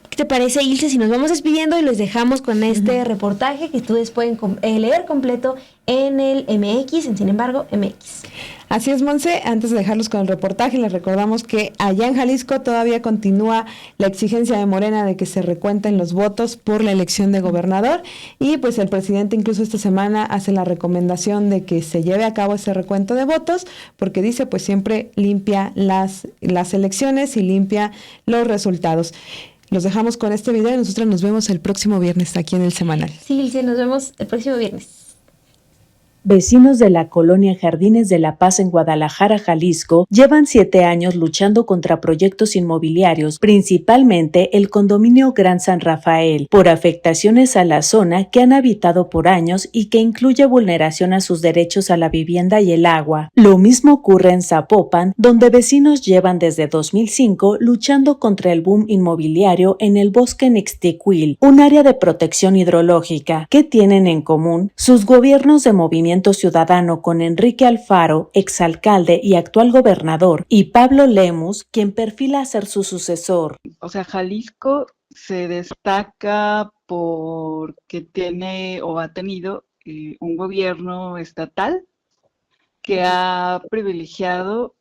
¿Qué te parece, Ilse, si nos vamos despidiendo y los dejamos con este reportaje que ustedes pueden leer completo en el MX, en Sin embargo, MX? Así es, Monse. Antes de dejarlos con el reportaje, les recordamos que allá en Jalisco todavía continúa la exigencia de Morena de que se recuenten los votos por la elección de gobernador, y pues el presidente incluso esta semana hace la recomendación de que se lleve a cabo ese recuento de votos, porque dice, pues siempre limpia las elecciones y limpia los resultados. Los dejamos con este video y nosotros nos vemos el próximo viernes aquí en el Semanal. Sí, Ilse, nos vemos el próximo viernes. Vecinos de la colonia Jardines de la Paz en Guadalajara, Jalisco, llevan 7 años luchando contra proyectos inmobiliarios, principalmente el condominio Gran San Rafael, por afectaciones a la zona que han habitado por años y que incluye vulneración a sus derechos a la vivienda y el agua. Lo mismo ocurre en Zapopan, donde vecinos llevan desde 2005 luchando contra el boom inmobiliario en el bosque Nixtiquil, un área de protección hidrológica. ¿Qué tienen en común? Sus gobiernos de Movimiento Ciudadano con Enrique Alfaro, exalcalde y actual gobernador, y Pablo Lemus, quien perfila ser su sucesor. O sea, Jalisco se destaca porque tiene o ha tenido un gobierno estatal que ha privilegiado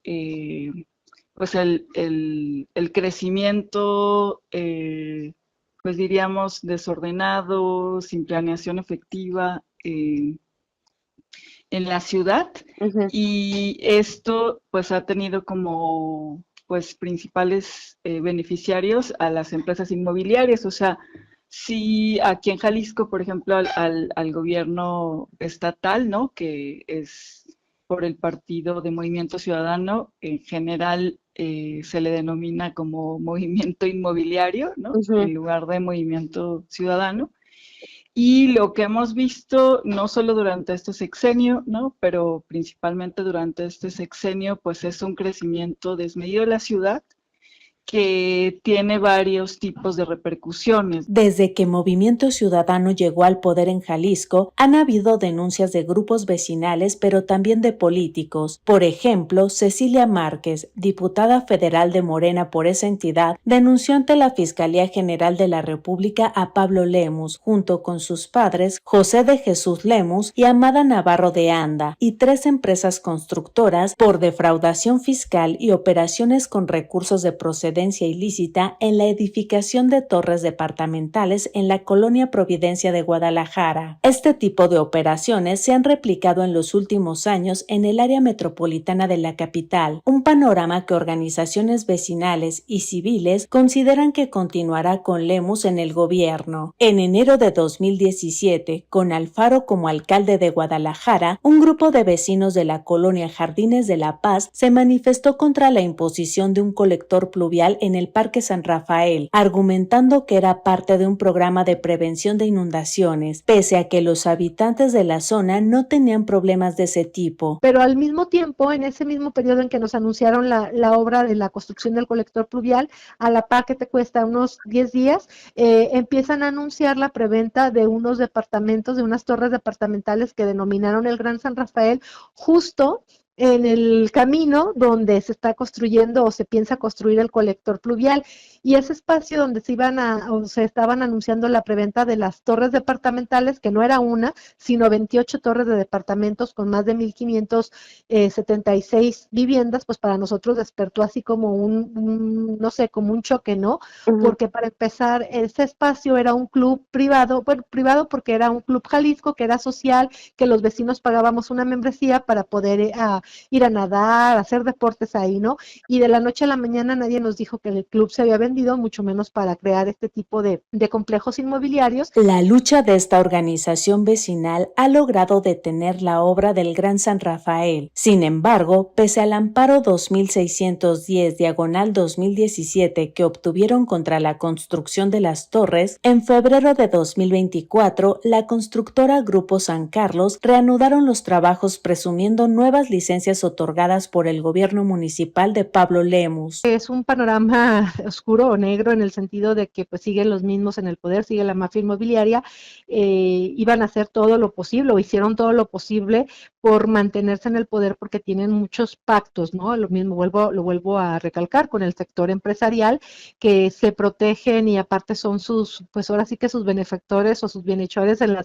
pues el crecimiento, pues diríamos, desordenado, sin planeación efectiva en la ciudad. Y esto pues ha tenido como pues principales beneficiarios a las empresas inmobiliarias. O sea, sí, aquí en Jalisco, por ejemplo, al gobierno estatal, ¿no?, que es por el Partido de Movimiento Ciudadano, en general se le denomina como movimiento inmobiliario, ¿no?, en lugar de movimiento ciudadano. Y lo que hemos visto, no solo durante este sexenio, ¿no?, pero principalmente durante este sexenio, pues es un crecimiento desmedido de la ciudad, que tiene varios tipos de repercusiones. Desde que Movimiento Ciudadano llegó al poder en Jalisco, han habido denuncias de grupos vecinales, pero también de políticos. Por ejemplo, Cecilia Márquez, diputada federal de Morena por esa entidad, denunció ante la Fiscalía General de la República a Pablo Lemus, junto con sus padres, José de Jesús Lemus y Amada Navarro de Anda, y 3 empresas constructoras por defraudación fiscal y operaciones con recursos de procedencia ilícita en la edificación de torres departamentales en la colonia Providencia de Guadalajara. Este tipo de operaciones se han replicado en los últimos años en el área metropolitana de la capital, un panorama que organizaciones vecinales y civiles consideran que continuará con Lemus en el gobierno. En enero de 2017, con Alfaro como alcalde de Guadalajara, un grupo de vecinos de la colonia Jardines de la Paz se manifestó contra la imposición de un colector pluvial en el Parque San Rafael, argumentando que era parte de un programa de prevención de inundaciones, pese a que los habitantes de la zona no tenían problemas de ese tipo. Pero al mismo tiempo, en ese mismo periodo en que nos anunciaron la obra de la construcción del colector pluvial, a la par que te cuesta unos 10 días, empiezan a anunciar la preventa de unos departamentos, de unas torres departamentales que denominaron el Gran San Rafael, justo en el camino donde se está construyendo o se piensa construir el colector pluvial, y ese espacio donde se estaban anunciando la preventa de las torres departamentales, que no era una, sino 28 torres de departamentos con más de 1,576 viviendas, pues para nosotros despertó así como no sé, como un choque, ¿no? Porque para empezar, ese espacio era un club privado, bueno, privado porque era un club Jalisco, que era social, que los vecinos pagábamos una membresía para poder ir a nadar, hacer deportes ahí, ¿no? Y de la noche a la mañana nadie nos dijo que el club se había vendido, mucho menos para crear este tipo de complejos inmobiliarios. La lucha de esta organización vecinal ha logrado detener la obra del Gran San Rafael. Sin embargo, pese al amparo 2610/2017 que obtuvieron contra la construcción de las torres, en febrero de 2024, la constructora Grupo San Carlos reanudaron los trabajos presumiendo nuevas licencias otorgadas por el gobierno municipal de Pablo Lemus. Es un panorama oscuro o negro en el sentido de que pues siguen los mismos en el poder, sigue la mafia inmobiliaria, iban a hacer todo lo posible o hicieron todo lo posible por mantenerse en el poder porque tienen muchos pactos, ¿no? Lo mismo lo vuelvo a recalcar con el sector empresarial, que se protegen y aparte son pues ahora sí que sus benefactores o sus bienhechores en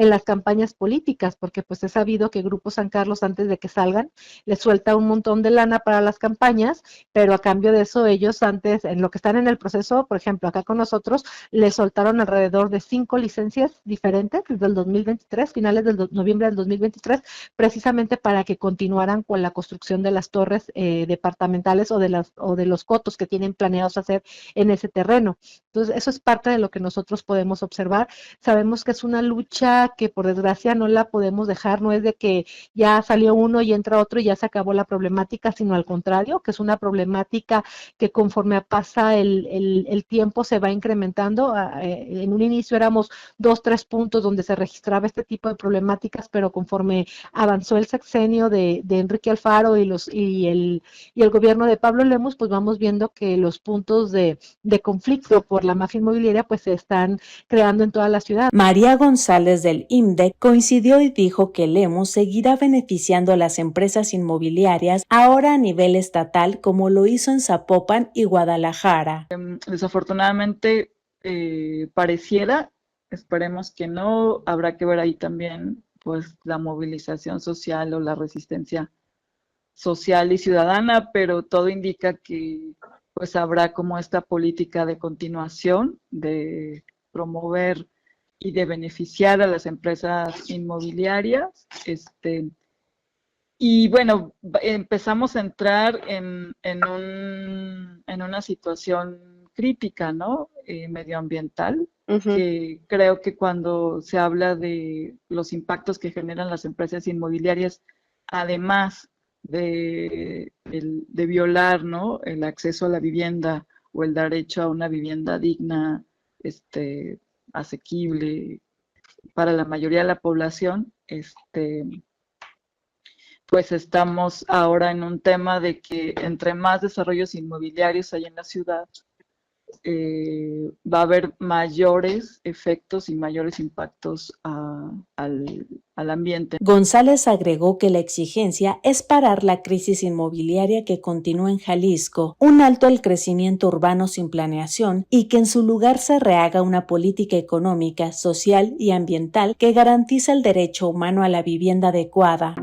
las campañas políticas, porque pues es sabido que Grupo San Carlos antes de que salgan les suelta un montón de lana para las campañas, pero a cambio de eso ellos antes, en lo que están en el proceso, por ejemplo, acá con nosotros, les soltaron alrededor de 5 licencias diferentes desde el 2023, finales del noviembre del 2023, precisamente para que continuaran con la construcción de las torres departamentales o de los cotos que tienen planeados hacer en ese terreno. Entonces, eso es parte de lo que nosotros podemos observar. Sabemos que es una lucha que por desgracia no la podemos dejar, no es de que ya salió uno y entra otro y ya se acabó la problemática, sino al contrario, que es una problemática que conforme pasa el tiempo se va incrementando. En un inicio éramos 2, 3 puntos donde se registraba este tipo de problemáticas, pero conforme avanzó el sexenio de Enrique Alfaro y el gobierno de Pablo Lemus, pues vamos viendo que los puntos de conflicto por la mafia inmobiliaria pues se están creando en toda la ciudad. María González del IMDE coincidió y dijo que Lemus seguirá beneficiando a las empresas inmobiliarias ahora a nivel estatal como lo hizo en Zapopan y Guadalajara. Desafortunadamente pareciera, esperemos que no, habrá que ver ahí también pues la movilización social o la resistencia social y ciudadana, pero todo indica que pues habrá como esta política de continuación de promover y de beneficiar a las empresas inmobiliarias. Y bueno, empezamos a entrar en una situación crítica, ¿no? Medioambiental, que creo que cuando se habla de los impactos que generan las empresas inmobiliarias, además de violar, ¿no?, el acceso a la vivienda o el derecho a una vivienda digna, asequible para la mayoría de la población, pues estamos ahora en un tema de que entre más desarrollos inmobiliarios hay en la ciudad, va a haber mayores efectos y mayores impactos al ambiente. González agregó que la exigencia es parar la crisis inmobiliaria que continúa en Jalisco, un alto al crecimiento urbano sin planeación y que en su lugar se rehaga una política económica, social y ambiental que garantiza el derecho humano a la vivienda adecuada.